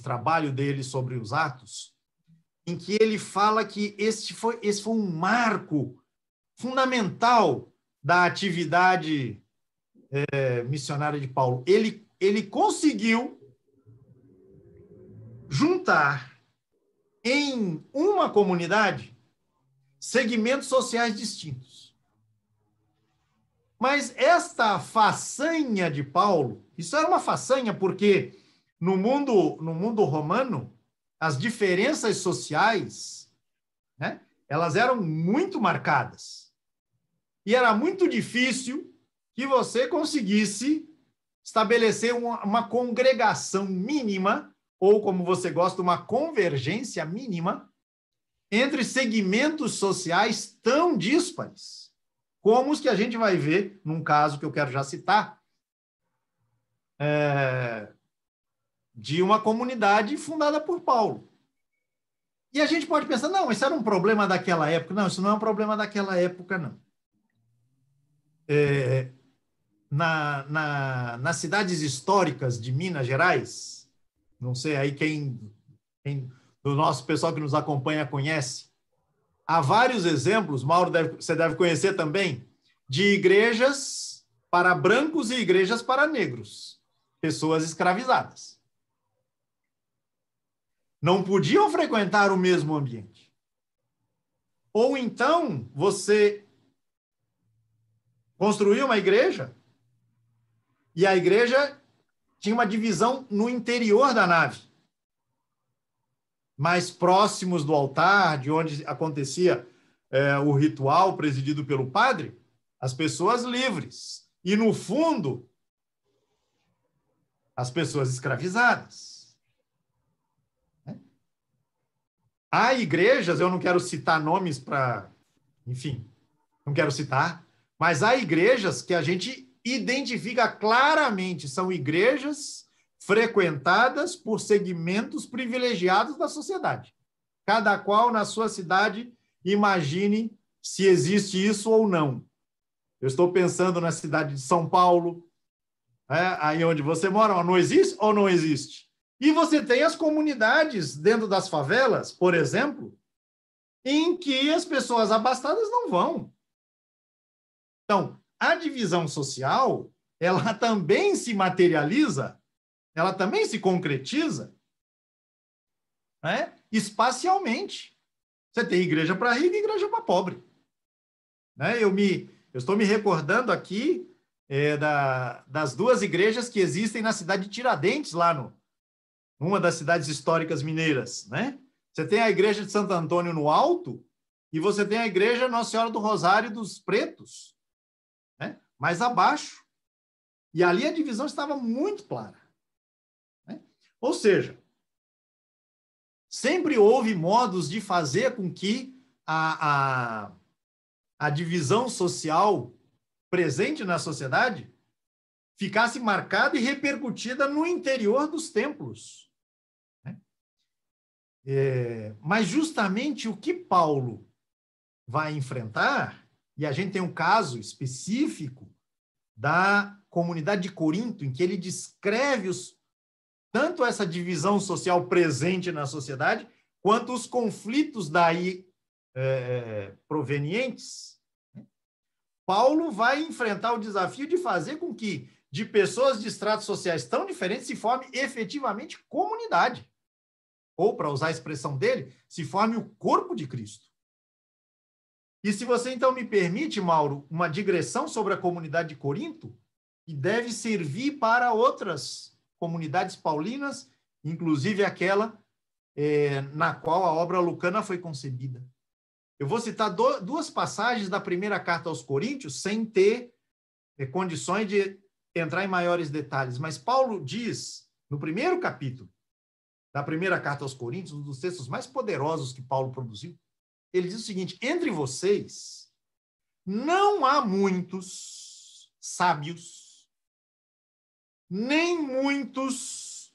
trabalho dele sobre os Atos, em que ele fala que esse foi um marco fundamental da atividade missionária de Paulo. Ele conseguiu juntar em uma comunidade segmentos sociais distintos. Mas esta façanha de Paulo, isso era uma façanha porque no mundo romano, as diferenças sociais, né, elas eram muito marcadas. E era muito difícil que você conseguisse estabelecer uma congregação mínima, ou, como você gosta, uma convergência mínima entre segmentos sociais tão díspares, como os que a gente vai ver num caso que eu quero já citar, de uma comunidade fundada por Paulo. E a gente pode pensar, não, isso era um problema daquela época. Não, isso não é um problema daquela época, não. Nas cidades históricas de Minas Gerais, não sei aí quem do nosso pessoal que nos acompanha conhece, Há vários exemplos, Mauro, você deve conhecer também, de igrejas para brancos e igrejas para negros, pessoas escravizadas. Não podiam frequentar o mesmo ambiente. Ou então, você construiu uma igreja e a igreja tinha uma divisão no interior da nave, mais próximos do altar, de onde acontecia o ritual presidido pelo padre, as pessoas livres. E, no fundo, as pessoas escravizadas. Há igrejas, eu não quero citar nomes para... Enfim, não quero citar, mas há igrejas que a gente identifica claramente, são igrejas frequentadas por segmentos privilegiados da sociedade. Cada qual, na sua cidade, imagine se existe isso ou não. Eu estou pensando na cidade de São Paulo, aí onde você mora, não existe ou não existe? E você tem as comunidades dentro das favelas, por exemplo, em que as pessoas abastadas não vão. Então, a divisão social, ela também se materializa, ela também se concretiza, espacialmente. Você tem igreja para rico e igreja para pobre. Eu estou me recordando aqui das duas igrejas que existem na cidade de Tiradentes, lá numa das cidades históricas mineiras. Você tem a igreja de Santo Antônio no Alto e você tem a igreja Nossa Senhora do Rosário dos Pretos, mais abaixo. E ali a divisão estava muito clara. Ou seja, sempre houve modos de fazer com que a divisão social presente na sociedade ficasse marcada e repercutida no interior dos templos. Mas justamente o que Paulo vai enfrentar, e a gente tem um caso específico da comunidade de Corinto, em que ele descreve tanto essa divisão social presente na sociedade, quanto os conflitos daí provenientes. Paulo vai enfrentar o desafio de fazer com que, de pessoas de estratos sociais tão diferentes, se forme efetivamente comunidade. Ou, para usar a expressão dele, se forme o corpo de Cristo. E se você, então, me permite, Mauro, uma digressão sobre a comunidade de Corinto, que deve servir para outras comunidades paulinas, inclusive aquela na qual a obra lucana foi concebida. Eu vou citar duas passagens da primeira carta aos Coríntios, sem ter condições de entrar em maiores detalhes, mas Paulo diz, no primeiro capítulo da primeira carta aos Coríntios, um dos textos mais poderosos que Paulo produziu, ele diz o seguinte: entre vocês não há muitos sábios, nem muitos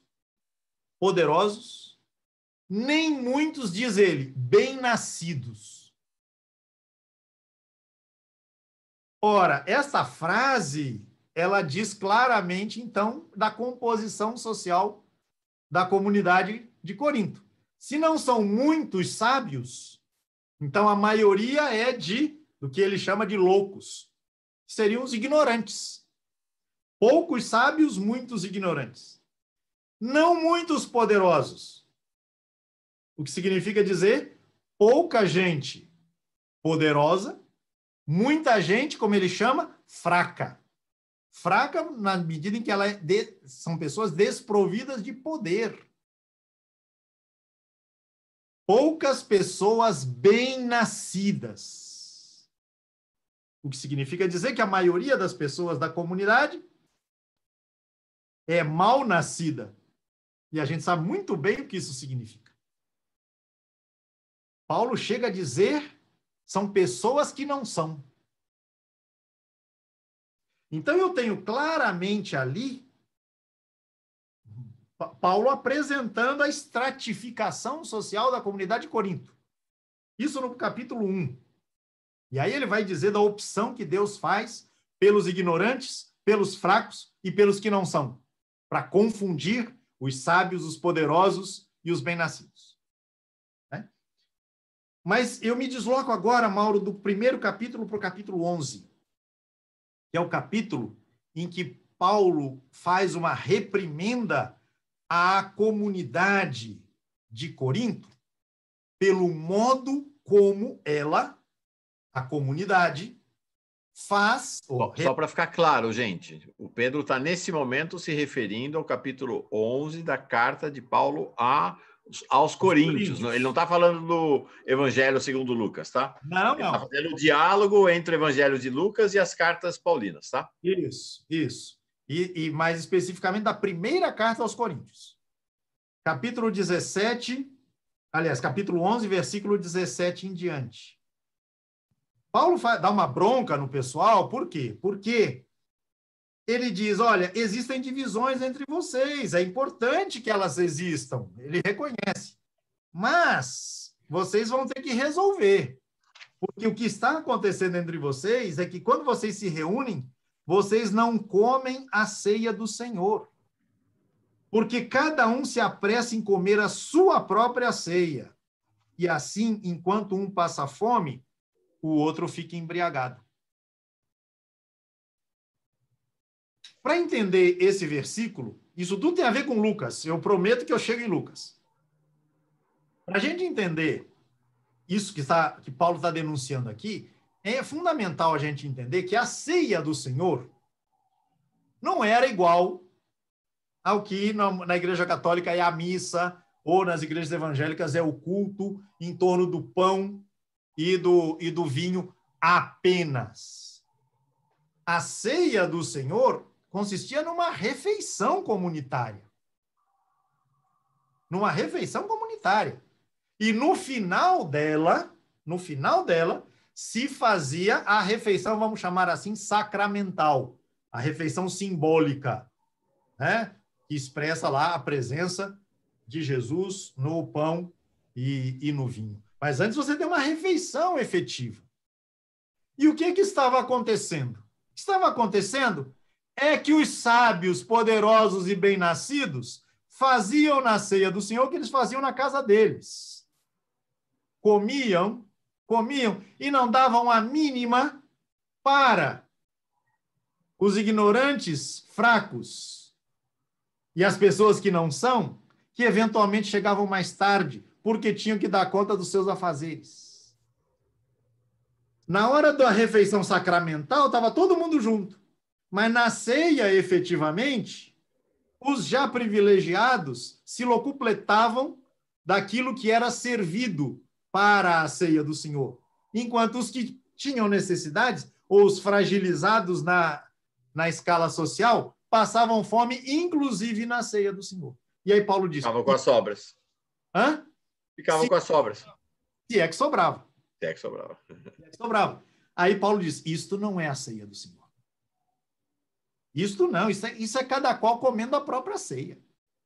poderosos, nem muitos, diz ele, bem-nascidos. Ora, essa frase, ela diz claramente, então, da composição social da comunidade de Corinto. Se não são muitos sábios, então a maioria é do que ele chama de loucos. Seriam os ignorantes. Poucos sábios, muitos ignorantes. Não muitos poderosos. O que significa dizer pouca gente poderosa, muita gente, como ele chama, fraca. Fraca na medida em que são pessoas desprovidas de poder. Poucas pessoas bem-nascidas. O que significa dizer que a maioria das pessoas da comunidade é mal-nascida. E a gente sabe muito bem o que isso significa. Paulo chega a dizer, são pessoas que não são. Então, eu tenho claramente ali Paulo apresentando a estratificação social da comunidade de Corinto. Isso no capítulo 1. E aí ele vai dizer da opção que Deus faz pelos ignorantes, pelos fracos e pelos que não são, para confundir os sábios, os poderosos e os bem-nascidos. Mas eu me desloco agora, Mauro, do primeiro capítulo para o capítulo 11, que é o capítulo em que Paulo faz uma reprimenda à comunidade de Corinto pelo modo como ela, a comunidade, faz... Só para ficar claro, gente, o Pedro está nesse momento se referindo ao capítulo 11 da carta de Paulo aos Coríntios. Ele não está falando do Evangelho segundo Lucas, tá? Não, Ele não. está fazendo o diálogo entre o Evangelho de Lucas e as cartas paulinas, tá? Isso, isso. E mais especificamente da primeira carta aos Coríntios. Capítulo 17, aliás, capítulo 11, versículo 17 em diante. Paulo dá uma bronca no pessoal, por quê? Porque ele diz, olha, existem divisões entre vocês, é importante que elas existam, ele reconhece, mas vocês vão ter que resolver, porque o que está acontecendo entre vocês é que quando vocês se reúnem, vocês não comem a ceia do Senhor, porque cada um se apressa em comer a sua própria ceia, e assim, enquanto um passa fome, o outro fica embriagado. Para entender esse versículo, isso tudo tem a ver com Lucas. Eu prometo que eu chego em Lucas. Para a gente entender isso que Paulo está denunciando aqui, é fundamental a gente entender que a ceia do Senhor não era igual ao que na Igreja Católica é a missa, ou nas igrejas evangélicas é o culto em torno do pão e do vinho apenas. A ceia do Senhor consistia numa refeição comunitária. Numa refeição comunitária. E no final dela, se fazia a refeição, vamos chamar assim, sacramental. A refeição simbólica, né? Que expressa lá a presença de Jesus no pão e no vinho. Mas antes você tem uma refeição efetiva. E o que estava acontecendo? O que estava acontecendo é que os sábios, poderosos e bem-nascidos faziam na ceia do Senhor o que eles faziam na casa deles. Comiam e não davam a mínima para os ignorantes, fracos e as pessoas que não são, que eventualmente chegavam mais tarde, porque tinham que dar conta dos seus afazeres. Na hora da refeição sacramental, estava todo mundo junto. Mas na ceia, efetivamente, os já privilegiados se locupletavam daquilo que era servido para a ceia do Senhor. Enquanto os que tinham necessidades, ou os fragilizados na escala social, passavam fome, inclusive na ceia do Senhor. E aí Paulo diz... Ficavam com as sobras. Hã? Ficavam com as sobras. Se é que sobrava. Se é que sobrava. Se é que sobrava. Aí Paulo diz, isto não é a ceia do Senhor. Isto não, isso é cada qual comendo a própria ceia.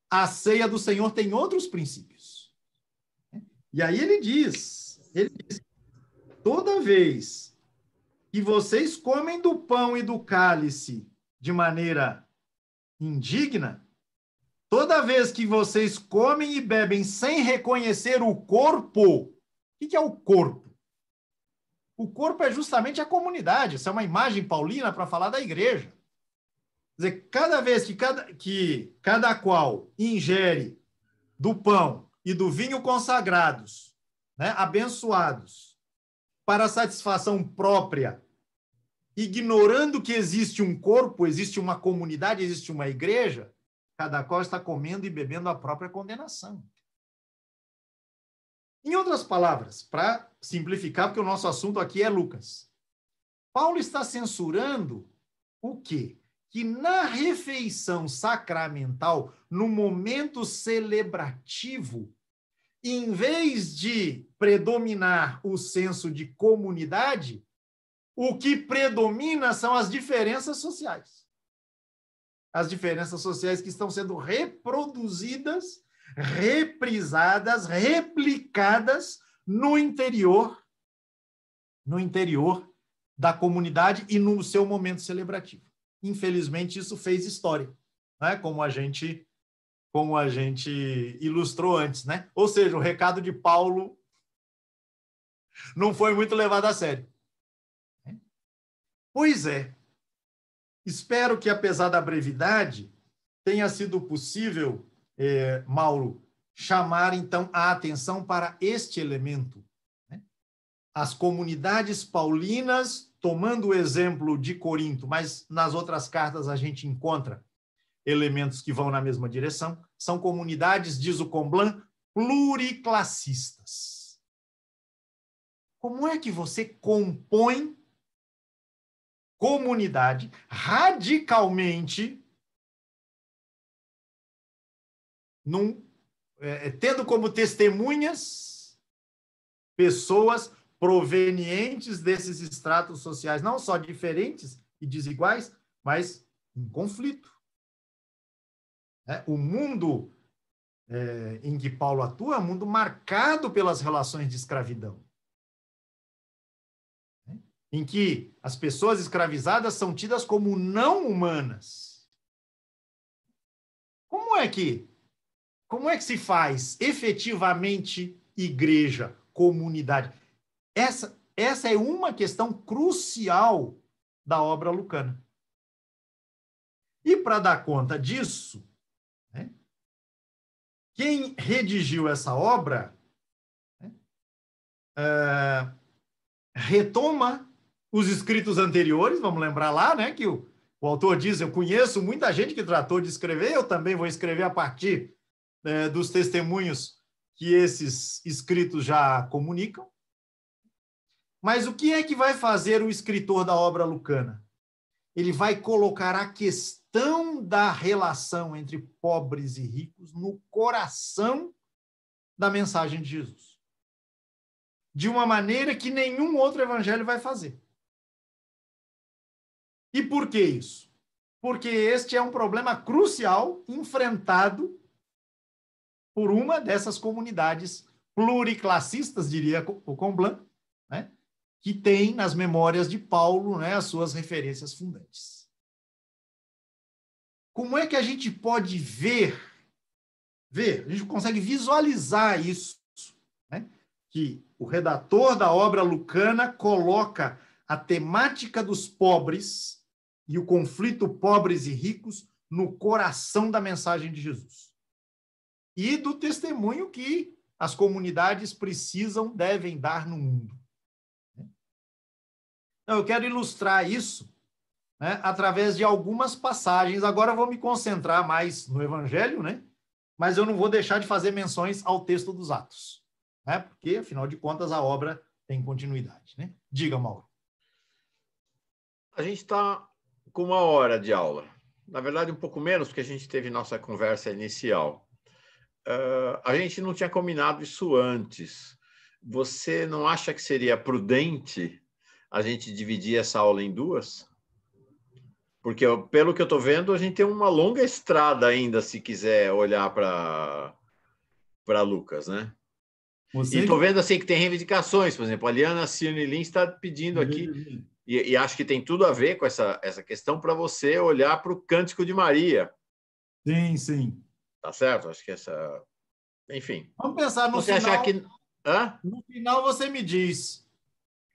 A ceia do Senhor tem outros princípios. E aí ele diz, toda vez que vocês comem do pão e do cálice de maneira indigna, toda vez que vocês comem e bebem sem reconhecer o corpo, o que é o corpo? O corpo é justamente a comunidade, isso é uma imagem paulina para falar da igreja. Quer dizer, cada vez que cada qual ingere do pão e do vinho consagrados, né, abençoados, para satisfação própria, ignorando que existe um corpo, existe uma comunidade, existe uma igreja, cada qual está comendo e bebendo a própria condenação. Em outras palavras, para simplificar, porque o nosso assunto aqui é Lucas, Paulo está censurando o quê? Que na refeição sacramental, no momento celebrativo, em vez de predominar o senso de comunidade, o que predomina são as diferenças sociais. As diferenças sociais que estão sendo reproduzidas, reprisadas, replicadas no interior da comunidade e no seu momento celebrativo. Infelizmente, isso fez história, né? Como a gente ilustrou antes, né? Ou seja, o recado de Paulo não foi muito levado a sério. Pois é. Espero que, apesar da brevidade, tenha sido possível, Mauro, chamar, então, a atenção para este elemento. As comunidades paulinas, tomando o exemplo de Corinto, mas nas outras cartas a gente encontra elementos que vão na mesma direção, são comunidades, diz o Comblan, pluriclassistas. Como é que você compõe comunidade radicalmente tendo como testemunhas pessoas provenientes desses estratos sociais, não só diferentes e desiguais, mas em conflito. O mundo em que Paulo atua é um mundo marcado pelas relações de escravidão, em que as pessoas escravizadas são tidas como não humanas. Como é que se faz efetivamente igreja, comunidade? Essa é uma questão crucial da obra lucana. E para dar conta disso, quem redigiu essa obra retoma os escritos anteriores, vamos lembrar lá, que o autor diz, eu conheço muita gente que tratou de escrever, eu também vou escrever a partir dos testemunhos que esses escritos já comunicam. Mas o que é que vai fazer o escritor da obra lucana? Ele vai colocar a questão da relação entre pobres e ricos no coração da mensagem de Jesus, de uma maneira que nenhum outro evangelho vai fazer. E por que isso? Porque este é um problema crucial enfrentado por uma dessas comunidades pluriclassistas, diria o Comblan, que tem nas memórias de Paulo as suas referências fundantes. Como é que a gente pode ver, a gente consegue visualizar isso, que o redator da obra lucana coloca a temática dos pobres e o conflito pobres e ricos no coração da mensagem de Jesus e do testemunho que as comunidades devem dar no mundo. Então, eu quero ilustrar isso através de algumas passagens. Agora eu vou me concentrar mais no Evangelho, mas eu não vou deixar de fazer menções ao texto dos Atos, porque, afinal de contas, a obra tem continuidade. Diga, Mauro. A gente está com 1 hora de aula. Na verdade, um pouco menos, porque a gente teve nossa conversa inicial. A gente não tinha combinado isso antes. Você não acha que seria prudente a gente dividir essa aula em 2? Porque, pelo que eu estou vendo, a gente tem uma longa estrada ainda, se quiser olhar para Lucas, E estou vendo assim que tem reivindicações, por exemplo, a Liana Cirne Lins está pedindo aqui, e acho que tem tudo a ver com essa questão para você olhar para o Cântico de Maria. Sim, sim. Tá certo? Acho que essa... Enfim. Vamos pensar no você final. Achar que... No final você me diz.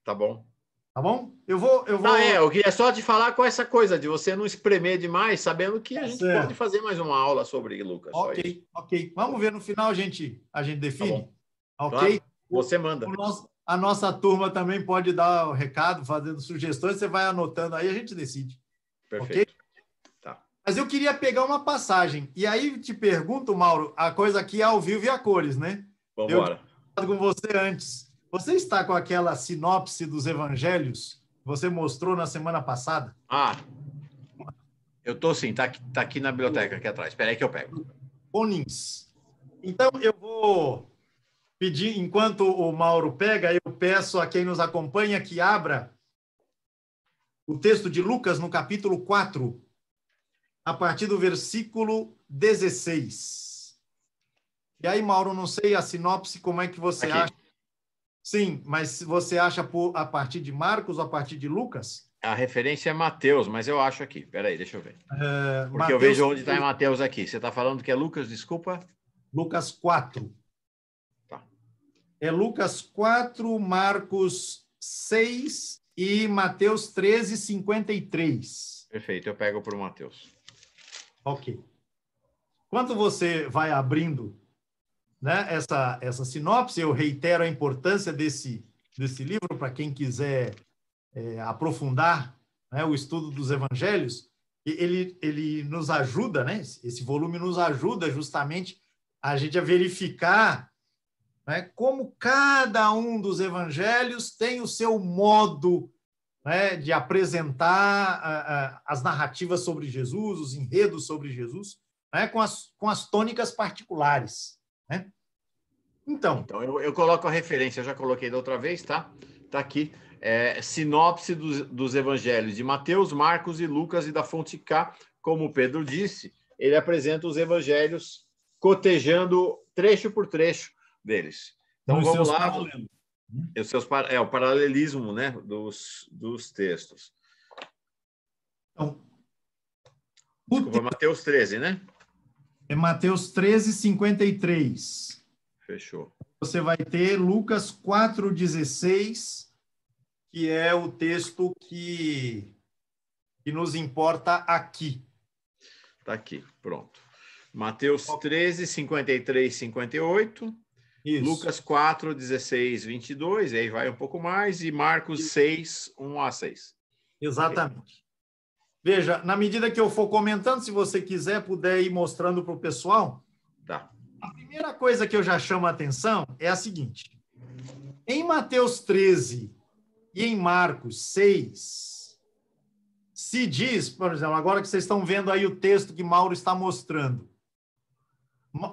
Tá bom. Tá bom? Eu vou... eu queria só te falar com essa coisa de você não espremer demais, sabendo que a gente pode fazer mais uma aula sobre Lucas. Ok. Vamos ver no final, a gente define. Tá bom. Ok? Claro, você manda. A nossa turma também pode dar o recado, fazendo sugestões, você vai anotando aí, a gente decide. Perfeito. Okay? Tá. Mas eu queria pegar uma passagem. E aí te pergunto, Mauro, a coisa aqui é ao vivo e a cores, Vamos embora. Eu com você antes. Você está com aquela sinopse dos evangelhos que você mostrou na semana passada? Eu estou sim, tá aqui na biblioteca, aqui atrás. Espera aí que eu pego. Bonins. Então, eu vou pedir, enquanto o Mauro pega, eu peço a quem nos acompanha que abra o texto de Lucas no capítulo 4, a partir do versículo 16. E aí, Mauro, não sei a sinopse, como é que você acha? Sim, mas você acha a partir de Marcos ou a partir de Lucas? A referência é Mateus, mas eu acho aqui. Espera aí, deixa eu ver. Porque Mateus, eu vejo onde está em Mateus aqui. Você está falando que é Lucas, desculpa? Lucas 4. Tá. É Lucas 4, Marcos 6 e Mateus 13, 53. Perfeito, eu pego para o Mateus. Ok. Enquanto você vai abrindo, né, essa sinopse, eu reitero a importância desse livro para quem quiser aprofundar, né, o estudo dos evangelhos. Ele nos ajuda, né, esse volume nos ajuda justamente a gente a verificar, né, como cada um dos evangelhos tem o seu modo, né, de apresentar as narrativas sobre Jesus, os enredos sobre Jesus, né, com as tônicas particulares, né? Então eu coloco a referência, eu já coloquei da outra vez, tá? Tá aqui. Sinopse dos evangelhos de Mateus, Marcos e Lucas e da fonte K, como o Pedro disse, ele apresenta os evangelhos cotejando trecho por trecho deles. Então, vamos lá. O paralelismo, né, dos textos. Então, desculpa, Mateus 13, né? É Mateus 13, 53. Fechou. Você vai ter Lucas 4,16, que é o texto que nos importa aqui. Está aqui, pronto. Mateus 13, 53, 58. Isso. Lucas 4, 16, 22. Aí vai um pouco mais. E Marcos 6, 1 a 6. Exatamente. Okay. Veja, na medida que eu for comentando, se você quiser, puder ir mostrando para o pessoal. Tá. A primeira coisa que eu já chamo a atenção é a seguinte. Em Mateus 13 e em Marcos 6, se diz, por exemplo, agora que vocês estão vendo aí o texto que Mauro está mostrando.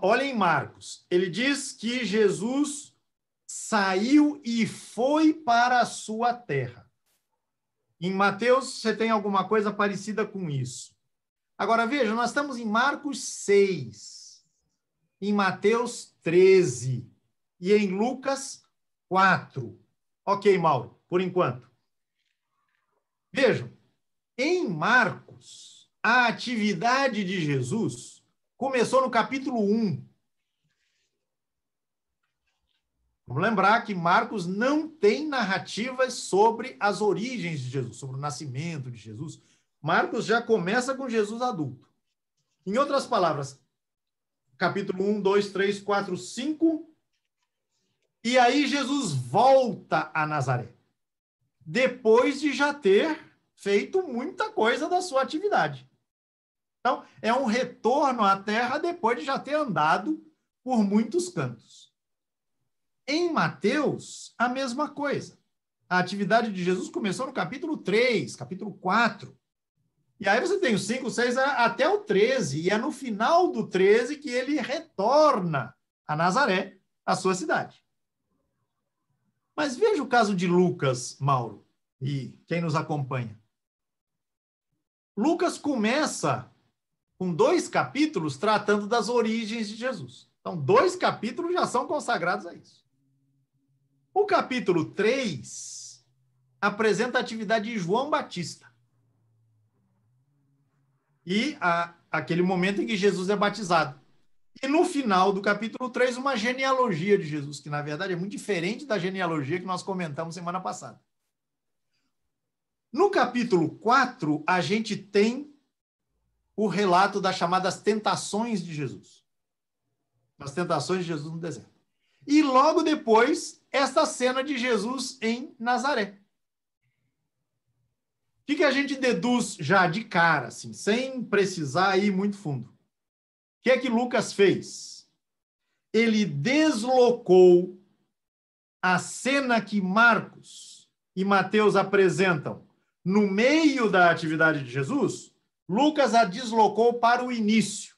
Olha em Marcos. Ele diz que Jesus saiu e foi para a sua terra. Em Mateus, você tem alguma coisa parecida com isso. Agora, veja, nós estamos em Marcos 6, em Mateus 13 e em Lucas 4. Ok, Mauro, por enquanto. Vejam, em Marcos, a atividade de Jesus começou no capítulo 1. Vamos lembrar que Marcos não tem narrativas sobre as origens de Jesus, sobre o nascimento de Jesus. Marcos já começa com Jesus adulto. Em outras palavras, capítulo 1, 2, 3, 4, 5, e aí Jesus volta a Nazaré, depois de já ter feito muita coisa da sua atividade. Então, é um retorno à terra depois de já ter andado por muitos cantos. Em Mateus, a mesma coisa. A atividade de Jesus começou no capítulo 3, capítulo 4. E aí você tem o 5, 6 até o 13. E é no final do 13 que ele retorna a Nazaré, a sua cidade. Mas veja o caso de Lucas, Mauro, e quem nos acompanha. Lucas começa com 2 capítulos tratando das origens de Jesus. Então, 2 capítulos já são consagrados a isso. O capítulo 3 apresenta a atividade de João Batista. E aquele momento em que Jesus é batizado. E no final do capítulo 3, uma genealogia de Jesus, que na verdade é muito diferente da genealogia que nós comentamos semana passada. No capítulo 4, a gente tem o relato das chamadas tentações de Jesus. As tentações de Jesus no deserto. E logo depois, esta cena de Jesus em Nazaré. O que a gente deduz já de cara, assim, sem precisar ir muito fundo? O que é que Lucas fez? Ele deslocou a cena que Marcos e Mateus apresentam no meio da atividade de Jesus, Lucas a deslocou para o início.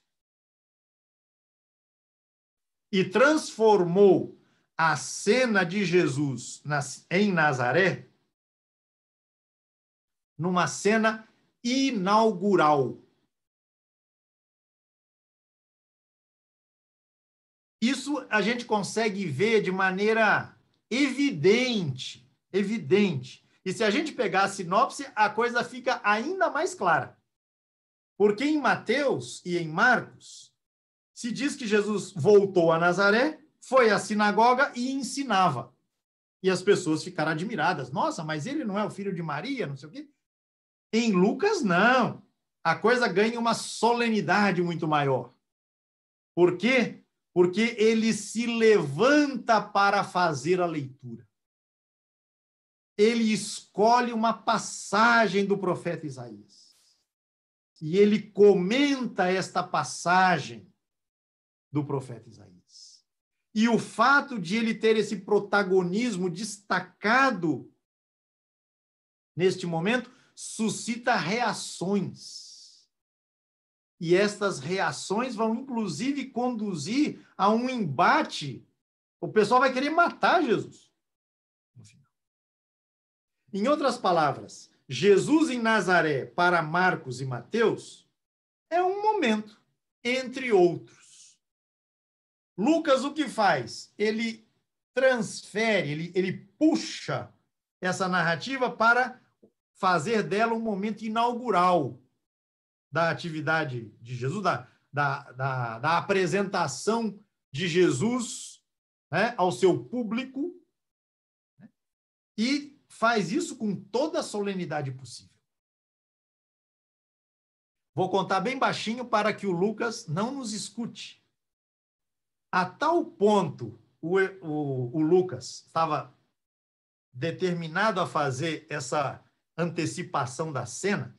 E transformou a cena de Jesus em Nazaré numa cena inaugural. Isso a gente consegue ver de maneira evidente. E se a gente pegar a sinopse, a coisa fica ainda mais clara. Porque em Mateus e em Marcos, se diz que Jesus voltou a Nazaré foi à sinagoga e ensinava. E as pessoas ficaram admiradas. Nossa, mas ele não é o filho de Maria, não sei o quê. Em Lucas, não. A coisa ganha uma solenidade muito maior. Por quê? Porque ele se levanta para fazer a leitura. Ele escolhe uma passagem do profeta Isaías. E ele comenta esta passagem do profeta Isaías. E o fato de ele ter esse protagonismo destacado neste momento suscita reações. E estas reações vão, inclusive, conduzir a um embate. O pessoal vai querer matar Jesus no final. Em outras palavras, Jesus em Nazaré, para Marcos e Mateus, é um momento, entre outros. Lucas o que faz? Ele transfere, ele puxa essa narrativa para fazer dela um momento inaugural da atividade de Jesus, da apresentação de Jesus, né, ao seu público, né, e faz isso com toda a solenidade possível. Vou contar bem baixinho para que o Lucas não nos escute. A tal ponto, o Lucas estava determinado a fazer essa antecipação da cena,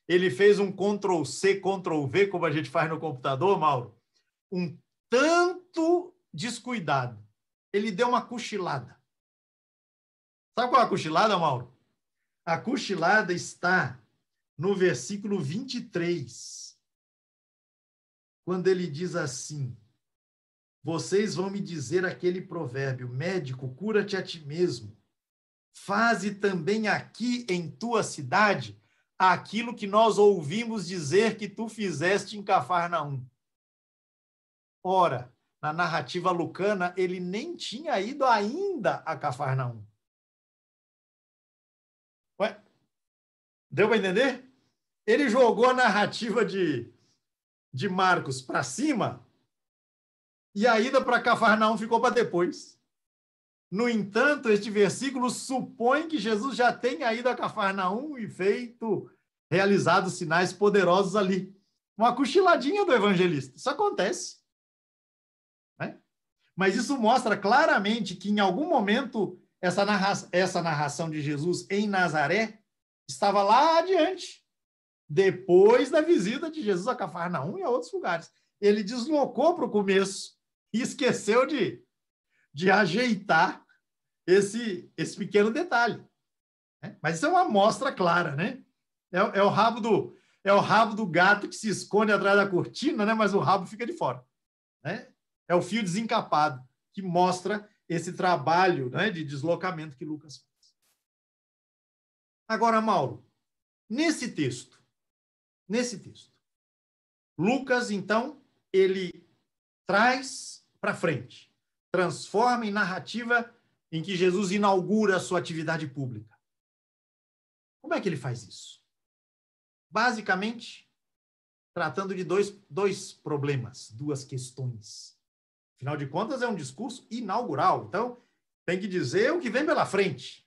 ele fez um Ctrl+C, Ctrl+V, como a gente faz no computador, Mauro, um tanto descuidado. Ele deu uma cochilada. Sabe qual é a cochilada, Mauro? A cochilada está no versículo 23, quando ele diz assim: vocês vão me dizer aquele provérbio, médico, cura-te a ti mesmo. Faze também aqui em tua cidade aquilo que nós ouvimos dizer que tu fizeste em Cafarnaum. Ora, na narrativa lucana, ele nem tinha ido ainda a Cafarnaum. Ué? Deu para entender? Ele jogou a narrativa de Marcos para cima e a ida para Cafarnaum ficou para depois. No entanto, este versículo supõe que Jesus já tenha ido a Cafarnaum e realizado sinais poderosos ali. Uma cochiladinha do evangelista. Isso acontece. Né? Mas isso mostra claramente que, em algum momento, essa narração de Jesus em Nazaré estava lá adiante, depois da visita de Jesus a Cafarnaum e a outros lugares. Ele deslocou para o começo e esqueceu de ajeitar esse pequeno detalhe. Né? Mas isso é uma amostra clara, né? É o rabo do gato que se esconde atrás da cortina, né? Mas o rabo fica de fora. Né? É o fio desencapado que mostra esse trabalho, né, de deslocamento que Lucas faz. Agora, Mauro, nesse texto, Lucas, então, ele traz para frente, transforma em narrativa em que Jesus inaugura a sua atividade pública. Como é que ele faz isso? Basicamente, tratando de dois problemas, duas questões. Afinal de contas, é um discurso inaugural, então tem que dizer o que vem pela frente.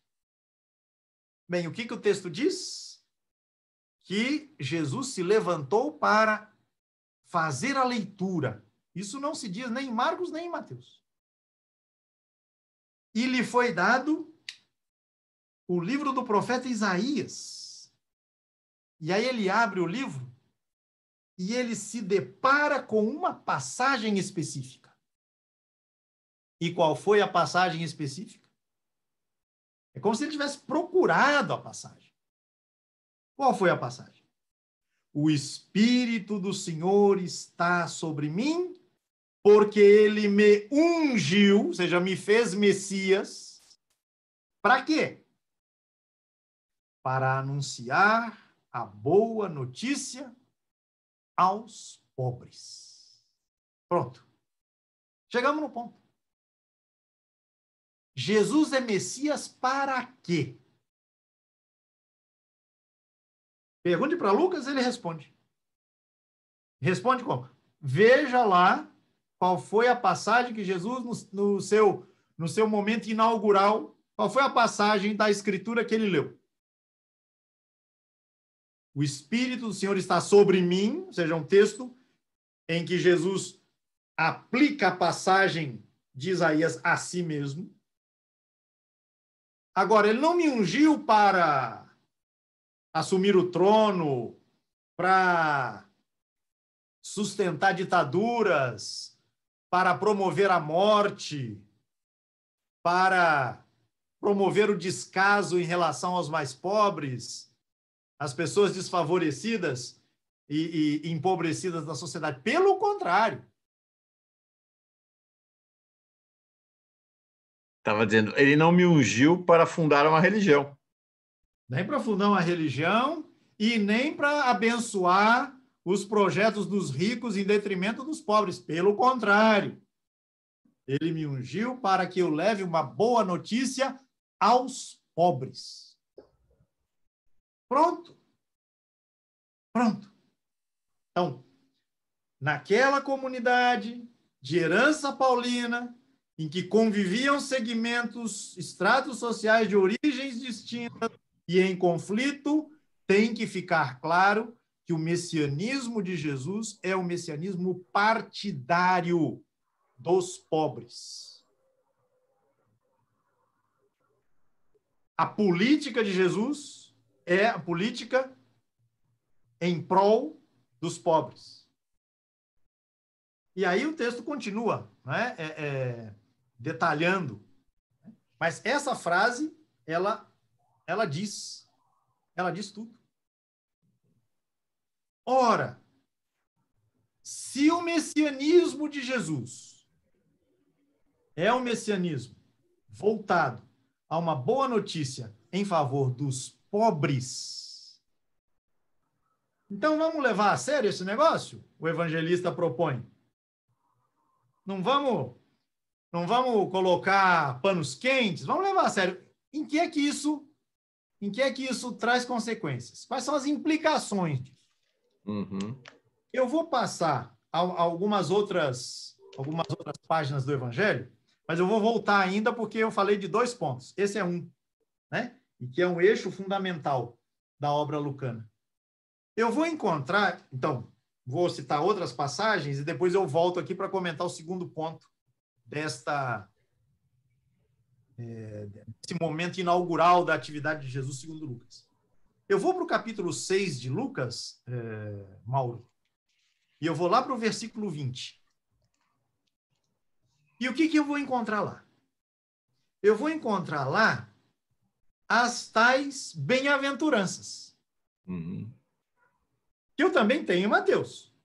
Bem, o que o texto diz? Que Jesus se levantou para fazer a leitura. Isso não se diz nem em Marcos, nem em Mateus. E lhe foi dado o livro do profeta Isaías. E aí ele abre o livro e ele se depara com uma passagem específica. E qual foi a passagem específica? É como se ele tivesse procurado a passagem. Qual foi a passagem? O Espírito do Senhor está sobre mim, porque ele me ungiu, ou seja, me fez Messias. Para quê? Para anunciar a boa notícia aos pobres. Pronto. Chegamos no ponto. Jesus é Messias para quê? Pergunte para Lucas, ele responde. Responde como? Veja lá qual foi a passagem que Jesus, no seu momento inaugural, qual foi a passagem da Escritura que ele leu? O Espírito do Senhor está sobre mim, ou seja, um texto em que Jesus aplica a passagem de Isaías a si mesmo. Agora, ele não me ungiu para assumir o trono, para sustentar ditaduras, para promover a morte, para promover o descaso em relação aos mais pobres, as pessoas desfavorecidas e empobrecidas da sociedade. Pelo contrário. Estava dizendo, ele não me ungiu para fundar uma religião. Nem para fundar uma religião e nem para abençoar os projetos dos ricos em detrimento dos pobres. Pelo contrário. Ele me ungiu para que eu leve uma boa notícia aos pobres. Pronto. Pronto. Então, naquela comunidade de herança paulina, em que conviviam segmentos, estratos sociais de origens distintas e em conflito, tem que ficar claro que o messianismo de Jesus é o messianismo partidário dos pobres. A política de Jesus é a política em prol dos pobres. E aí o texto continua, né? Detalhando. Mas essa frase, ela diz tudo. Ora, se o messianismo de Jesus é um messianismo voltado a uma boa notícia em favor dos pobres, então vamos levar a sério esse negócio? O evangelista propõe. Não vamos colocar panos quentes, vamos levar a sério. Em que é que isso traz consequências? Quais são as implicações disso? Uhum. Eu vou passar algumas outras páginas do Evangelho, mas eu vou voltar ainda porque eu falei de 2 pontos. Esse é um, né? E que é um eixo fundamental da obra lucana. Eu vou encontrar, então, vou citar outras passagens e depois eu volto aqui para comentar o segundo ponto desse momento inaugural da atividade de Jesus segundo Lucas. Eu vou para o capítulo 6 de Lucas, Mauro, e eu vou lá para o versículo 20. E o que eu vou encontrar lá? Eu vou encontrar lá as tais bem-aventuranças. Uhum. Que eu também tenho em Mateus.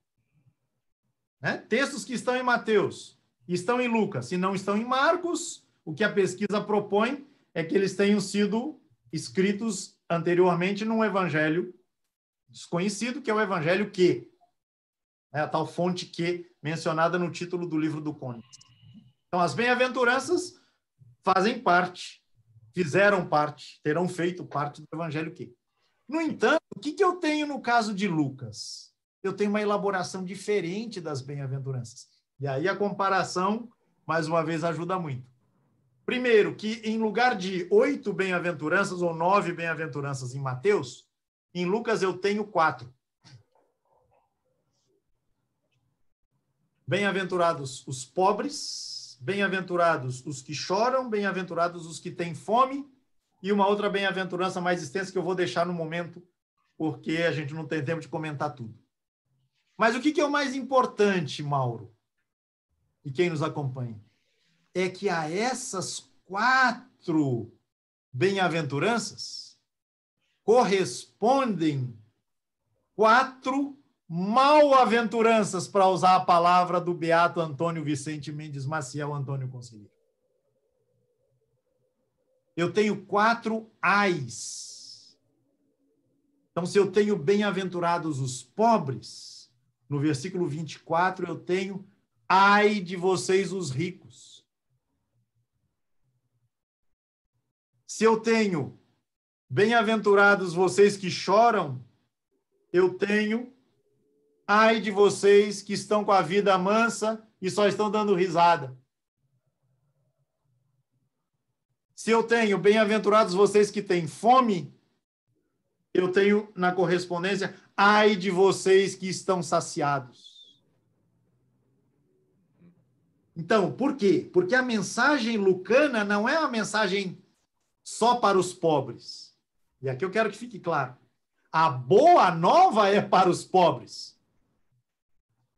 Né? Textos que estão em Mateus, estão em Lucas, se não estão em Marcos, o que a pesquisa propõe é que eles tenham sido escritos anteriormente num evangelho desconhecido, que é o evangelho que, a tal fonte que, mencionada no título do livro do Cônice. Então, as bem-aventuranças fizeram parte, terão feito parte do evangelho que. No entanto, o que eu tenho no caso de Lucas? Eu tenho uma elaboração diferente das bem-aventuranças. E aí a comparação, mais uma vez, ajuda muito. Primeiro, que em lugar de 8 bem-aventuranças ou 9 bem-aventuranças em Mateus, em Lucas eu tenho 4. Bem-aventurados os pobres, bem-aventurados os que choram, bem-aventurados os que têm fome, e uma outra bem-aventurança mais extensa que eu vou deixar no momento, porque a gente não tem tempo de comentar tudo. Mas o que é o mais importante, Mauro, e quem nos acompanha? É que a essas 4 bem-aventuranças correspondem 4 mal-aventuranças, para usar a palavra do beato Antônio Vicente Mendes Maciel Antônio Conselheiro. Eu tenho 4 ais. Então, se eu tenho bem-aventurados os pobres, no versículo 24 eu tenho ai de vocês os ricos. Se eu tenho bem-aventurados vocês que choram, eu tenho ai de vocês que estão com a vida mansa e só estão dando risada. Se eu tenho, bem-aventurados vocês que têm fome, eu tenho na correspondência, ai de vocês que estão saciados. Então, por quê? Porque a mensagem lucana não é uma mensagem só para os pobres. E aqui eu quero que fique claro. A boa nova é para os pobres.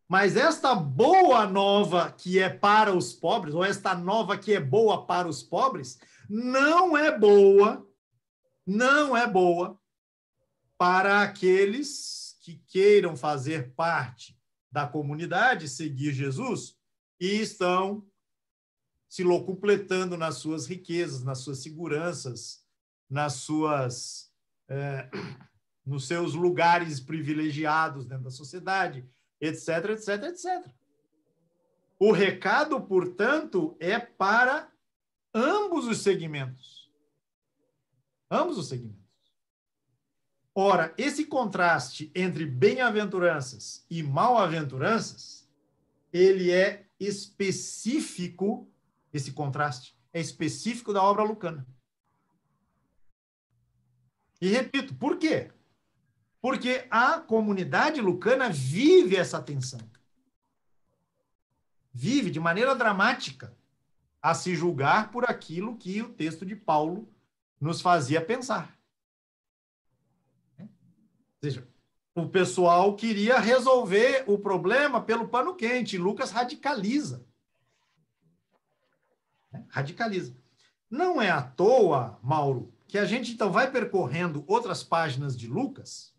Mas esta boa nova que é para os pobres, ou esta nova que é boa para os pobres, não é boa para aqueles que queiram fazer parte da comunidade, seguir Jesus, e estão se locupletando nas suas riquezas, nas suas seguranças, nos seus lugares privilegiados dentro da sociedade, etc, etc, etc. O recado, portanto, é para ambos os segmentos. Ambos os segmentos. Ora, esse contraste entre bem-aventuranças e mal-aventuranças, ele é específico, esse contraste é específico da obra lucana. E repito, por quê? Porque a comunidade lucana vive essa tensão. Vive de maneira dramática a se julgar por aquilo que o texto de Paulo nos fazia pensar. Ou seja, o pessoal queria resolver o problema pelo pano quente. Lucas radicaliza. Radicaliza. Não é à toa, Mauro, que a gente então vai percorrendo outras páginas de Lucas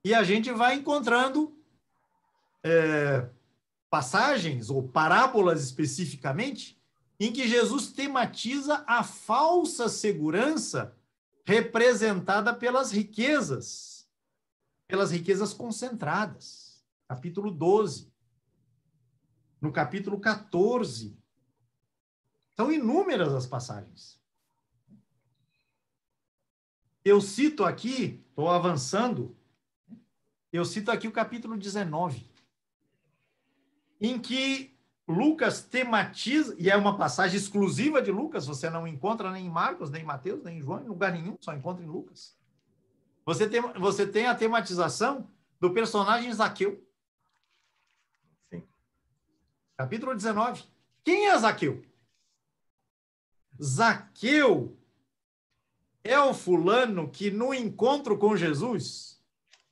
e a gente vai encontrando passagens ou parábolas especificamente em que Jesus tematiza a falsa segurança representada pelas riquezas concentradas. Capítulo 12. No capítulo 14. São inúmeras as passagens. Eu cito aqui, estou avançando, eu cito aqui o capítulo 19, em que Lucas tematiza, e é uma passagem exclusiva de Lucas, você não encontra nem em Marcos, nem em Mateus, nem em João, em lugar nenhum, só encontra em Lucas. Você tem a tematização do personagem Zaqueu. Sim. Capítulo 19. Quem é Zaqueu? Zaqueu é o fulano que no encontro com Jesus,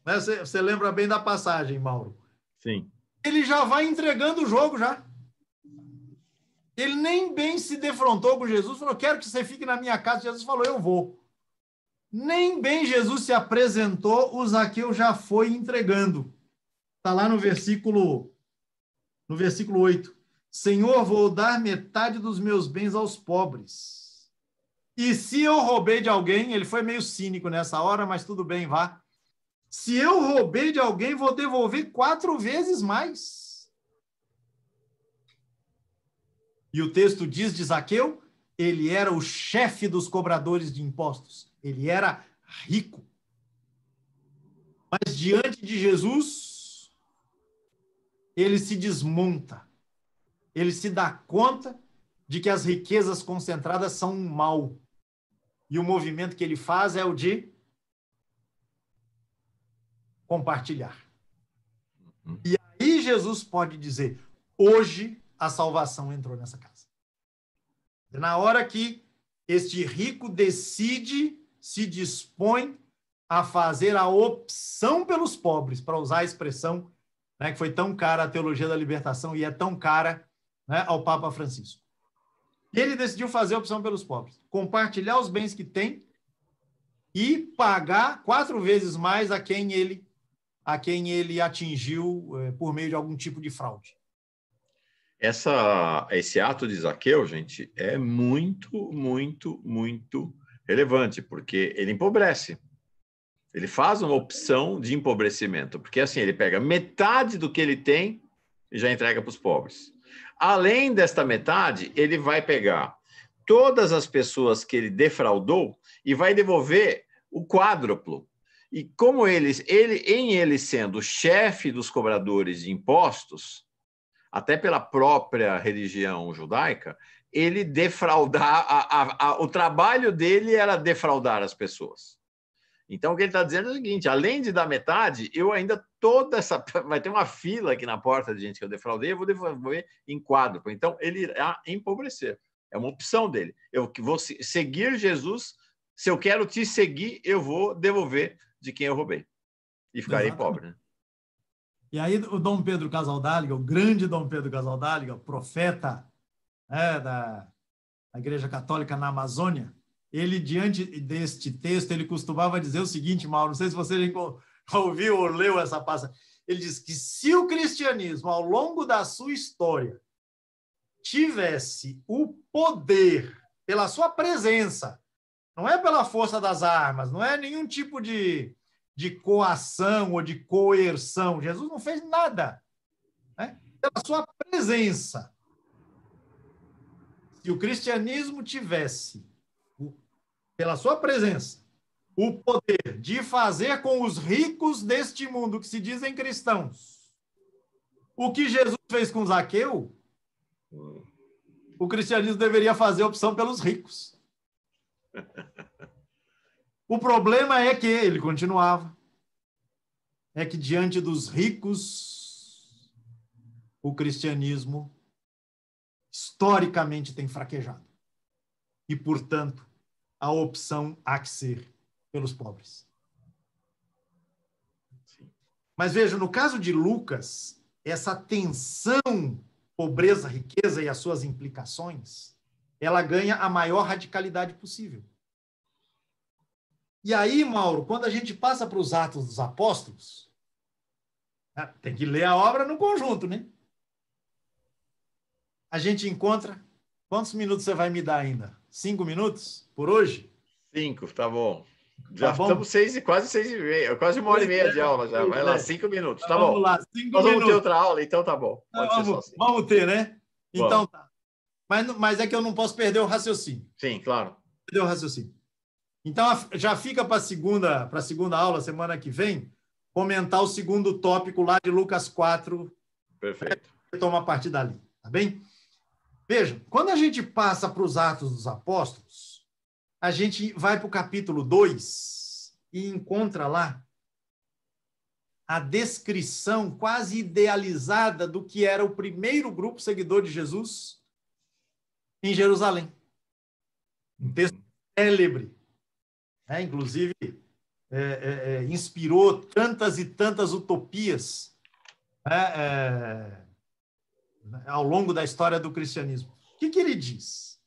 né, você lembra bem da passagem, Mauro? Sim. Ele já vai entregando o jogo já. Ele nem bem se defrontou com Jesus, falou, quero que você fique na minha casa. Jesus falou, eu vou. Nem bem Jesus se apresentou, o Zaqueu já foi entregando. Está lá no versículo 8. Senhor, vou dar metade dos meus bens aos pobres. E se eu roubei de alguém, ele foi meio cínico nessa hora, mas tudo bem, vá. Se eu roubei de alguém, vou devolver 4 vezes mais. E o texto diz de Zaqueu, ele era o chefe dos cobradores de impostos. Ele era rico. Mas diante de Jesus, ele se desmonta. Ele se dá conta de que as riquezas concentradas são um mal. E o movimento que ele faz é o de compartilhar. E aí Jesus pode dizer, hoje a salvação entrou nessa casa. Na hora que este rico decide, se dispõe a fazer a opção pelos pobres, para usar a expressão, né, que foi tão cara a teologia da libertação e é tão cara, né, ao Papa Francisco. Ele decidiu fazer a opção pelos pobres, compartilhar os bens que tem e pagar 4 vezes mais a quem ele atingiu por meio de algum tipo de fraude. Esse ato de Zaqueu, gente, é muito, muito, muito relevante, porque ele empobrece. Ele faz uma opção de empobrecimento, porque assim, ele pega metade do que ele tem e já entrega para os pobres. Além desta metade, ele vai pegar todas as pessoas que ele defraudou e vai devolver o quádruplo. E como ele sendo chefe dos cobradores de impostos, até pela própria religião judaica, ele defraudar, o trabalho dele era defraudar as pessoas. Então, o que ele está dizendo é o seguinte, além de dar metade, eu ainda vai ter uma fila aqui na porta de gente que eu defraudei, eu vou devolver em quádruplo. Então, ele irá empobrecer. É uma opção dele. Eu vou seguir Jesus, se eu quero te seguir, eu vou devolver de quem eu roubei. E ficarei pobre, né? E aí o Dom Pedro Casaldáliga, o grande Dom Pedro Casaldáliga, profeta, né, da Igreja Católica na Amazônia, ele, diante deste texto, ele costumava dizer o seguinte, Mauro, não sei se você já ouviu ou leu essa passagem, ele diz que se o cristianismo, ao longo da sua história, tivesse o poder, pela sua presença, não é pela força das armas, não é nenhum tipo de coação ou de coerção. Jesus não fez nada, né? Pela sua presença. Se o cristianismo tivesse, pela sua presença, o poder de fazer com os ricos deste mundo, que se dizem cristãos, o que Jesus fez com Zaqueu, o cristianismo deveria fazer opção pelos ricos. O problema é que ele continuava, é que diante dos ricos, o cristianismo historicamente tem fraquejado. E, portanto, a opção há que ser pelos pobres. Sim. Mas veja, no caso de Lucas, essa tensão pobreza, riqueza e as suas implicações, ela ganha a maior radicalidade possível. E aí, Mauro, quando a gente passa para os Atos dos Apóstolos, tem que ler a obra no conjunto, né? A gente encontra... Quantos minutos você vai me dar ainda? 5 minutos por hoje? 5, tá bom. Já tá bom? Estamos quase 6h30, quase 1h30 de aula já. Vai lá, 5 minutos, tá bom. Vamos lá, 5 minutos. Nós vamos ter outra aula, então tá bom. Pode ser só assim. Vamos ter, né? Então tá. Mas é que eu não posso perder o raciocínio. Sim, claro. Perder o raciocínio. Então, já fica para a segunda aula, semana que vem, comentar o segundo tópico lá de Lucas 4. Perfeito. Toma a partir dali, tá bem? Veja, quando a gente passa para os Atos dos Apóstolos, a gente vai para o capítulo 2 e encontra lá a descrição quase idealizada do que era o primeiro grupo seguidor de Jesus em Jerusalém. Um texto célebre. Inclusive, inspirou tantas e tantas utopias ao longo da história do cristianismo. O que ele diz?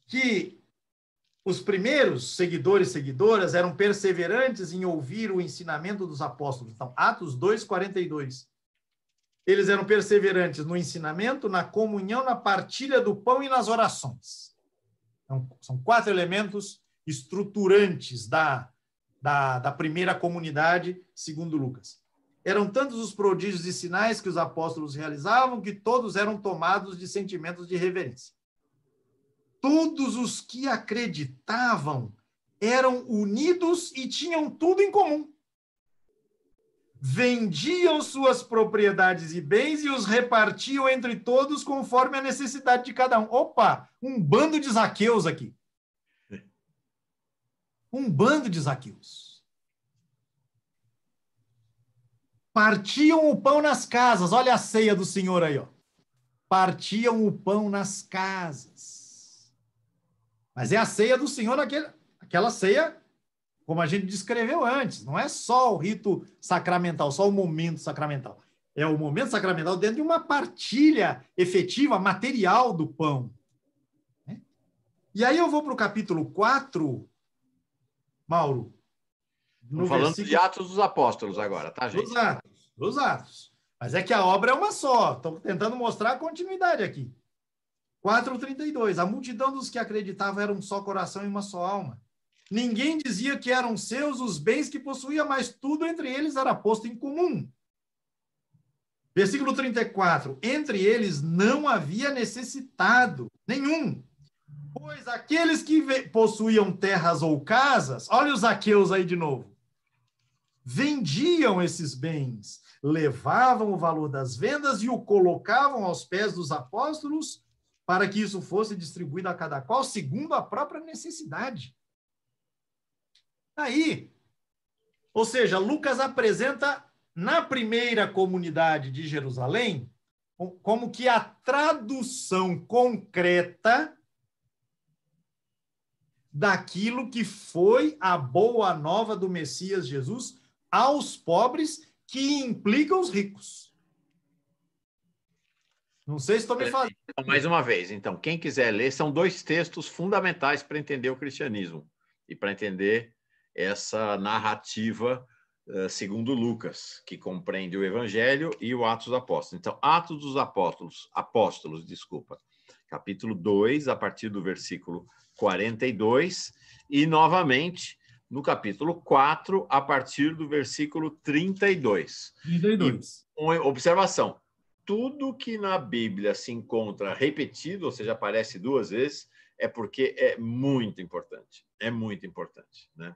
Que os primeiros seguidores e seguidoras eram perseverantes em ouvir o ensinamento dos apóstolos. Então, Atos 2:42. Eles eram perseverantes no ensinamento, na comunhão, na partilha do pão e nas orações. Então, são 4 elementos estruturantes da primeira comunidade, segundo Lucas. Eram tantos os prodígios e sinais que os apóstolos realizavam que todos eram tomados de sentimentos de reverência. Todos os que acreditavam eram unidos e tinham tudo em comum. Vendiam suas propriedades e bens e os repartiam entre todos conforme a necessidade de cada um. Opa, um bando de Zaqueus aqui. Um bando de Zaqueus. Partiam o pão nas casas. Olha a ceia do Senhor aí, ó. Partiam o pão nas casas. Mas é a ceia do Senhor, aquela ceia, como a gente descreveu antes. Não é só o rito sacramental, só o momento sacramental. É o momento sacramental dentro de uma partilha efetiva, material do pão. E aí eu vou para o capítulo 4, Mauro. Falando de Atos dos Apóstolos agora, tá, gente? Dos Atos. Mas é que a obra é uma só. Estou tentando mostrar a continuidade aqui. 4:32. A multidão dos que acreditavam era um só coração e uma só alma. Ninguém dizia que eram seus os bens que possuía, mas tudo entre eles era posto em comum. Versículo 34. Entre eles não havia necessitado nenhum. Pois aqueles que possuíam terras ou casas, olha os Zaqueus aí de novo, vendiam esses bens, levavam o valor das vendas e o colocavam aos pés dos apóstolos para que isso fosse distribuído a cada qual segundo a própria necessidade. Aí, ou seja, Lucas apresenta na primeira comunidade de Jerusalém como que a tradução concreta daquilo que foi a boa nova do Messias Jesus aos pobres, que implica os ricos. Não sei se estou me fazendo. Mais uma vez, então, quem quiser ler, são 2 textos fundamentais para entender o cristianismo e para entender essa narrativa segundo Lucas, que compreende o Evangelho e o Atos dos Apóstolos. Então, Atos dos Apóstolos, capítulo 2, a partir do versículo 42, e, novamente, no capítulo 4, a partir do versículo 32. 32. E uma observação, tudo que na Bíblia se encontra repetido, ou seja, aparece 2 vezes, é porque é muito importante, né?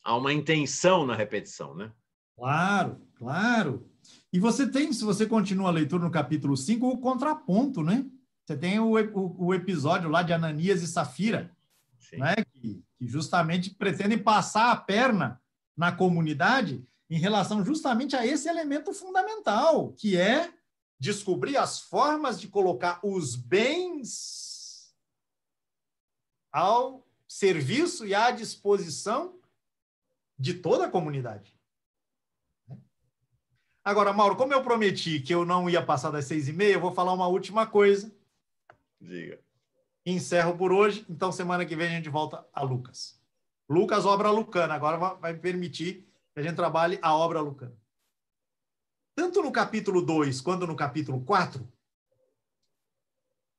Há uma intenção na repetição, né? Claro, claro. E você tem, se você continua a leitura no capítulo 5, o contraponto, né? Você tem o episódio lá de Ananias e Safira, né? Que justamente pretendem passar a perna na comunidade em relação justamente a esse elemento fundamental, que é descobrir as formas de colocar os bens ao serviço e à disposição de toda a comunidade. Agora, Mauro, como eu prometi que eu não ia passar das 6h30, eu vou falar uma última coisa. Diga. Encerro por hoje, então semana que vem a gente volta a Lucas. Lucas, obra lucana, agora vai permitir que a gente trabalhe a obra lucana. Tanto no capítulo 2 quanto no capítulo 4,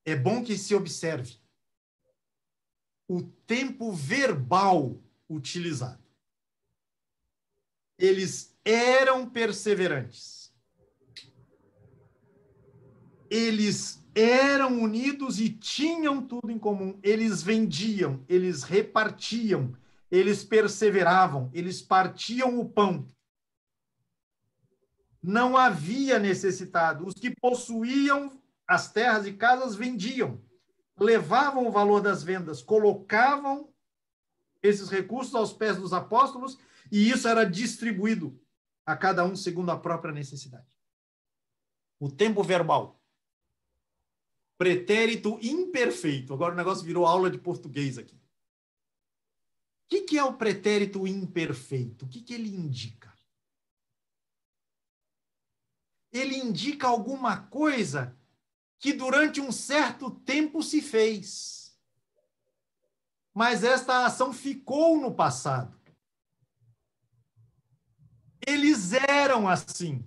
é bom que se observe o tempo verbal utilizado. Eles eram perseverantes. Eles eram unidos e tinham tudo em comum. Eles vendiam, eles repartiam, eles perseveravam, eles partiam o pão. Não havia necessitado. Os que possuíam as terras e casas vendiam, levavam o valor das vendas, colocavam esses recursos aos pés dos apóstolos e isso era distribuído a cada um segundo a própria necessidade. O tempo verbal. Pretérito imperfeito. Agora o negócio virou aula de português aqui. O que é o pretérito imperfeito? O que ele indica? Ele indica alguma coisa que durante um certo tempo se fez. Mas esta ação ficou no passado. Eles eram assim.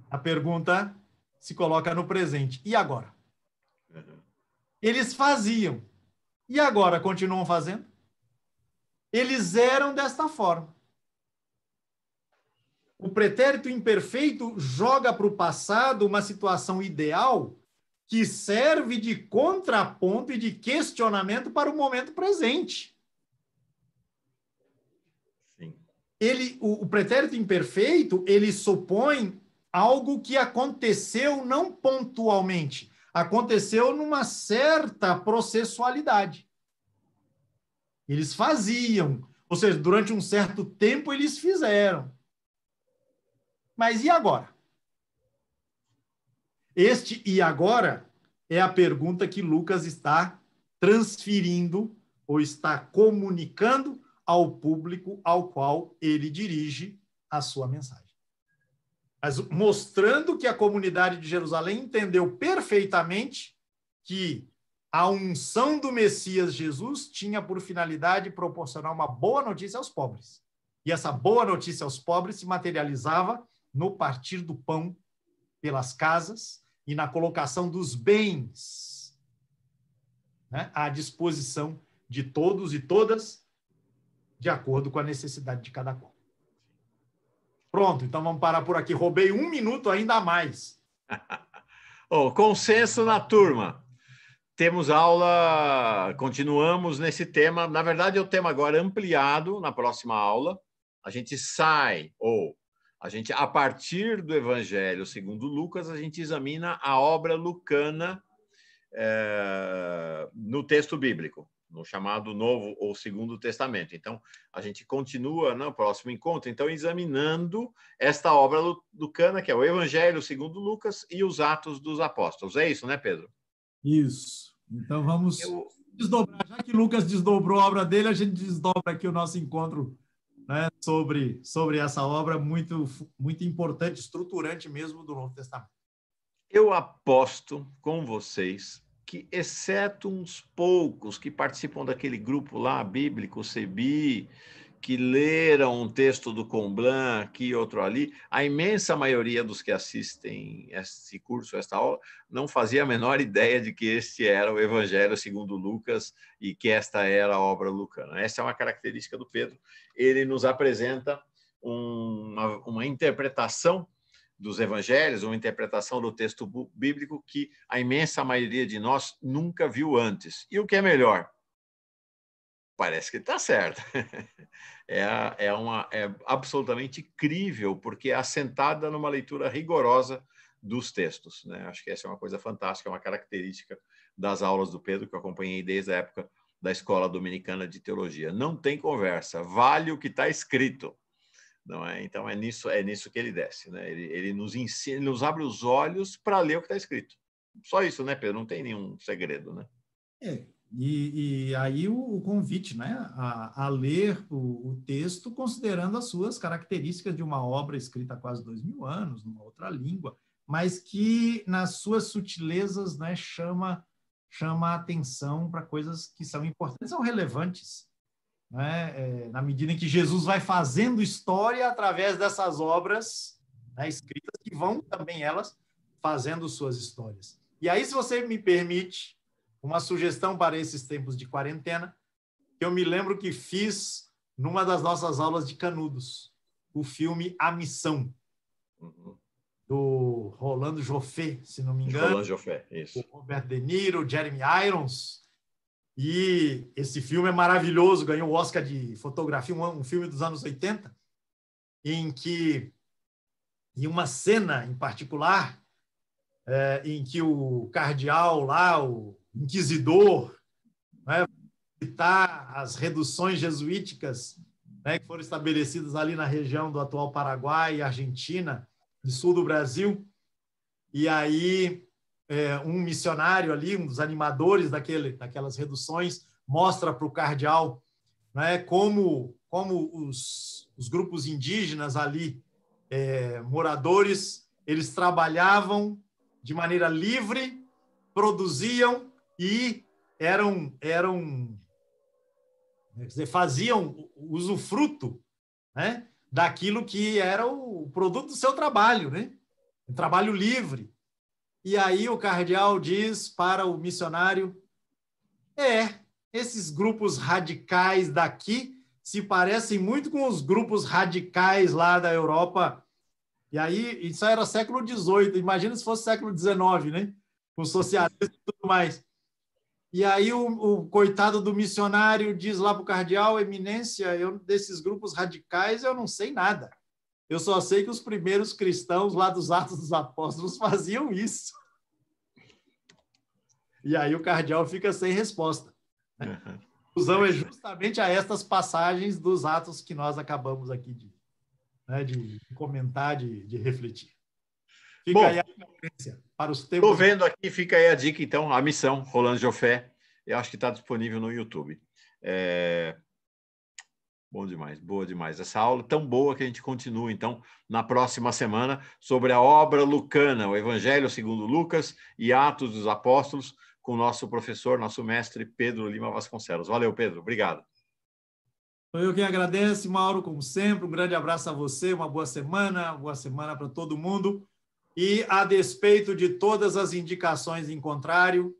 A pergunta se coloca no presente. E agora? Eles faziam. E agora continuam fazendo? Eles eram desta forma. O pretérito imperfeito joga para o passado uma situação ideal que serve de contraponto e de questionamento para o momento presente. Sim. O pretérito imperfeito, ele supõe algo que aconteceu não pontualmente, aconteceu numa certa processualidade. Eles faziam, ou seja, durante um certo tempo eles fizeram. Mas e agora? Este e agora é a pergunta que Lucas está transferindo ou está comunicando ao público ao qual ele dirige a sua mensagem. Mas mostrando que a comunidade de Jerusalém entendeu perfeitamente que a unção do Messias Jesus tinha por finalidade proporcionar uma boa notícia aos pobres. E essa boa notícia aos pobres se materializava no partir do pão pelas casas e na colocação dos bens, né, à disposição de todos e todas, de acordo com a necessidade de cada qual. Pronto, então vamos parar por aqui. Roubei 1 minuto ainda a mais. Consenso na turma. Temos aula, continuamos nesse tema. Na verdade, é o tema agora ampliado na próxima aula, a gente sai, ou a gente, a partir do Evangelho segundo Lucas, a gente examina a obra lucana no texto bíblico, no chamado Novo ou Segundo Testamento. Então, a gente continua no próximo encontro, então, examinando esta obra lucana, que é o Evangelho segundo Lucas e os Atos dos Apóstolos. É isso, né, Pedro? Isso. Então, vamos desdobrar. Já que Lucas desdobrou a obra dele, a gente desdobra aqui o nosso encontro, né, sobre essa obra muito, muito importante, estruturante mesmo do Novo Testamento. Eu aposto com vocês que, exceto uns poucos que participam daquele grupo lá, bíblico, CEBI, que leram um texto do Comblan aqui e outro ali, a imensa maioria dos que assistem esse curso, esta aula, não fazia a menor ideia de que este era o Evangelho segundo Lucas e que esta era a obra lucana. Essa é uma característica do Pedro. Ele nos apresenta uma interpretação dos evangelhos, uma interpretação do texto bíblico que a imensa maioria de nós nunca viu antes. E o que é melhor? Parece que está certo. É absolutamente crível, porque é assentada numa leitura rigorosa dos textos, né? Acho que essa é uma coisa fantástica, uma característica das aulas do Pedro, que eu acompanhei desde a época da Escola Dominicana de Teologia. Não tem conversa, vale o que está escrito. Não é? Então, é nisso que ele desce, né? Ele nos ensina, ele nos abre os olhos para ler o que está escrito. Só isso, né, Pedro? Não tem nenhum segredo, né? E aí o convite, né, a ler o texto considerando as suas características de uma obra escrita há quase 2000 anos, numa outra língua, mas que, nas suas sutilezas, né, chama a atenção para coisas que são importantes, são relevantes, né? Na medida em que Jesus vai fazendo história através dessas obras, né, escritas, que vão também elas fazendo suas histórias. E aí, se você me permite uma sugestão para esses tempos de quarentena, que eu me lembro que fiz numa das nossas aulas de Canudos, o filme A Missão, do Rolando Joffé, se não me engano. Rolando Joffé, isso. O Robert De Niro, Jeremy Irons. E esse filme é maravilhoso, ganhou o Oscar de fotografia, um filme dos anos 80, em uma cena em particular, em que o cardeal lá, o inquisidor, né, citar as reduções jesuíticas, né, que foram estabelecidas ali na região do atual Paraguai e Argentina, do sul do Brasil, e aí um missionário ali, um dos animadores daquelas reduções, mostra para o cardeal, né, como os grupos indígenas ali, moradores, eles trabalhavam de maneira livre, produziam e quer dizer, faziam usufruto, né, daquilo que era o produto do seu trabalho, né? Um trabalho livre. E aí o cardeal diz para o missionário: esses grupos radicais daqui se parecem muito com os grupos radicais lá da Europa. E aí, isso era século XVIII, imagina se fosse século XIX, né? Com socialismo e tudo mais. E aí o coitado do missionário diz lá para o cardeal: Eminência, desses grupos radicais eu não sei nada. Eu só sei que os primeiros cristãos lá dos Atos dos Apóstolos faziam isso. E aí o cardeal fica sem resposta. A conclusão é justamente a estas passagens dos Atos que nós acabamos aqui de comentar, de refletir. Fica aí a referência para os tempos. Estou vendo aqui, fica aí a dica, então, A Missão, Rolando Joffé. Eu acho que está disponível no YouTube. Bom demais, boa demais. Essa aula é tão boa que a gente continua, então, na próxima semana, sobre a obra lucana, o Evangelho segundo Lucas e Atos dos Apóstolos, com o nosso professor, nosso mestre, Pedro Lima Vasconcelos. Valeu, Pedro. Obrigado. Eu quem agradeço, Mauro, como sempre. Um grande abraço a você, uma boa semana para todo mundo. E, a despeito de todas as indicações em contrário,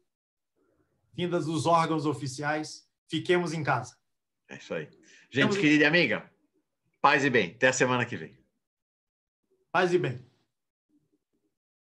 vindas dos órgãos oficiais, fiquemos em casa. É isso aí. Gente querida e amiga, paz e bem. Até a semana que vem. Paz e bem.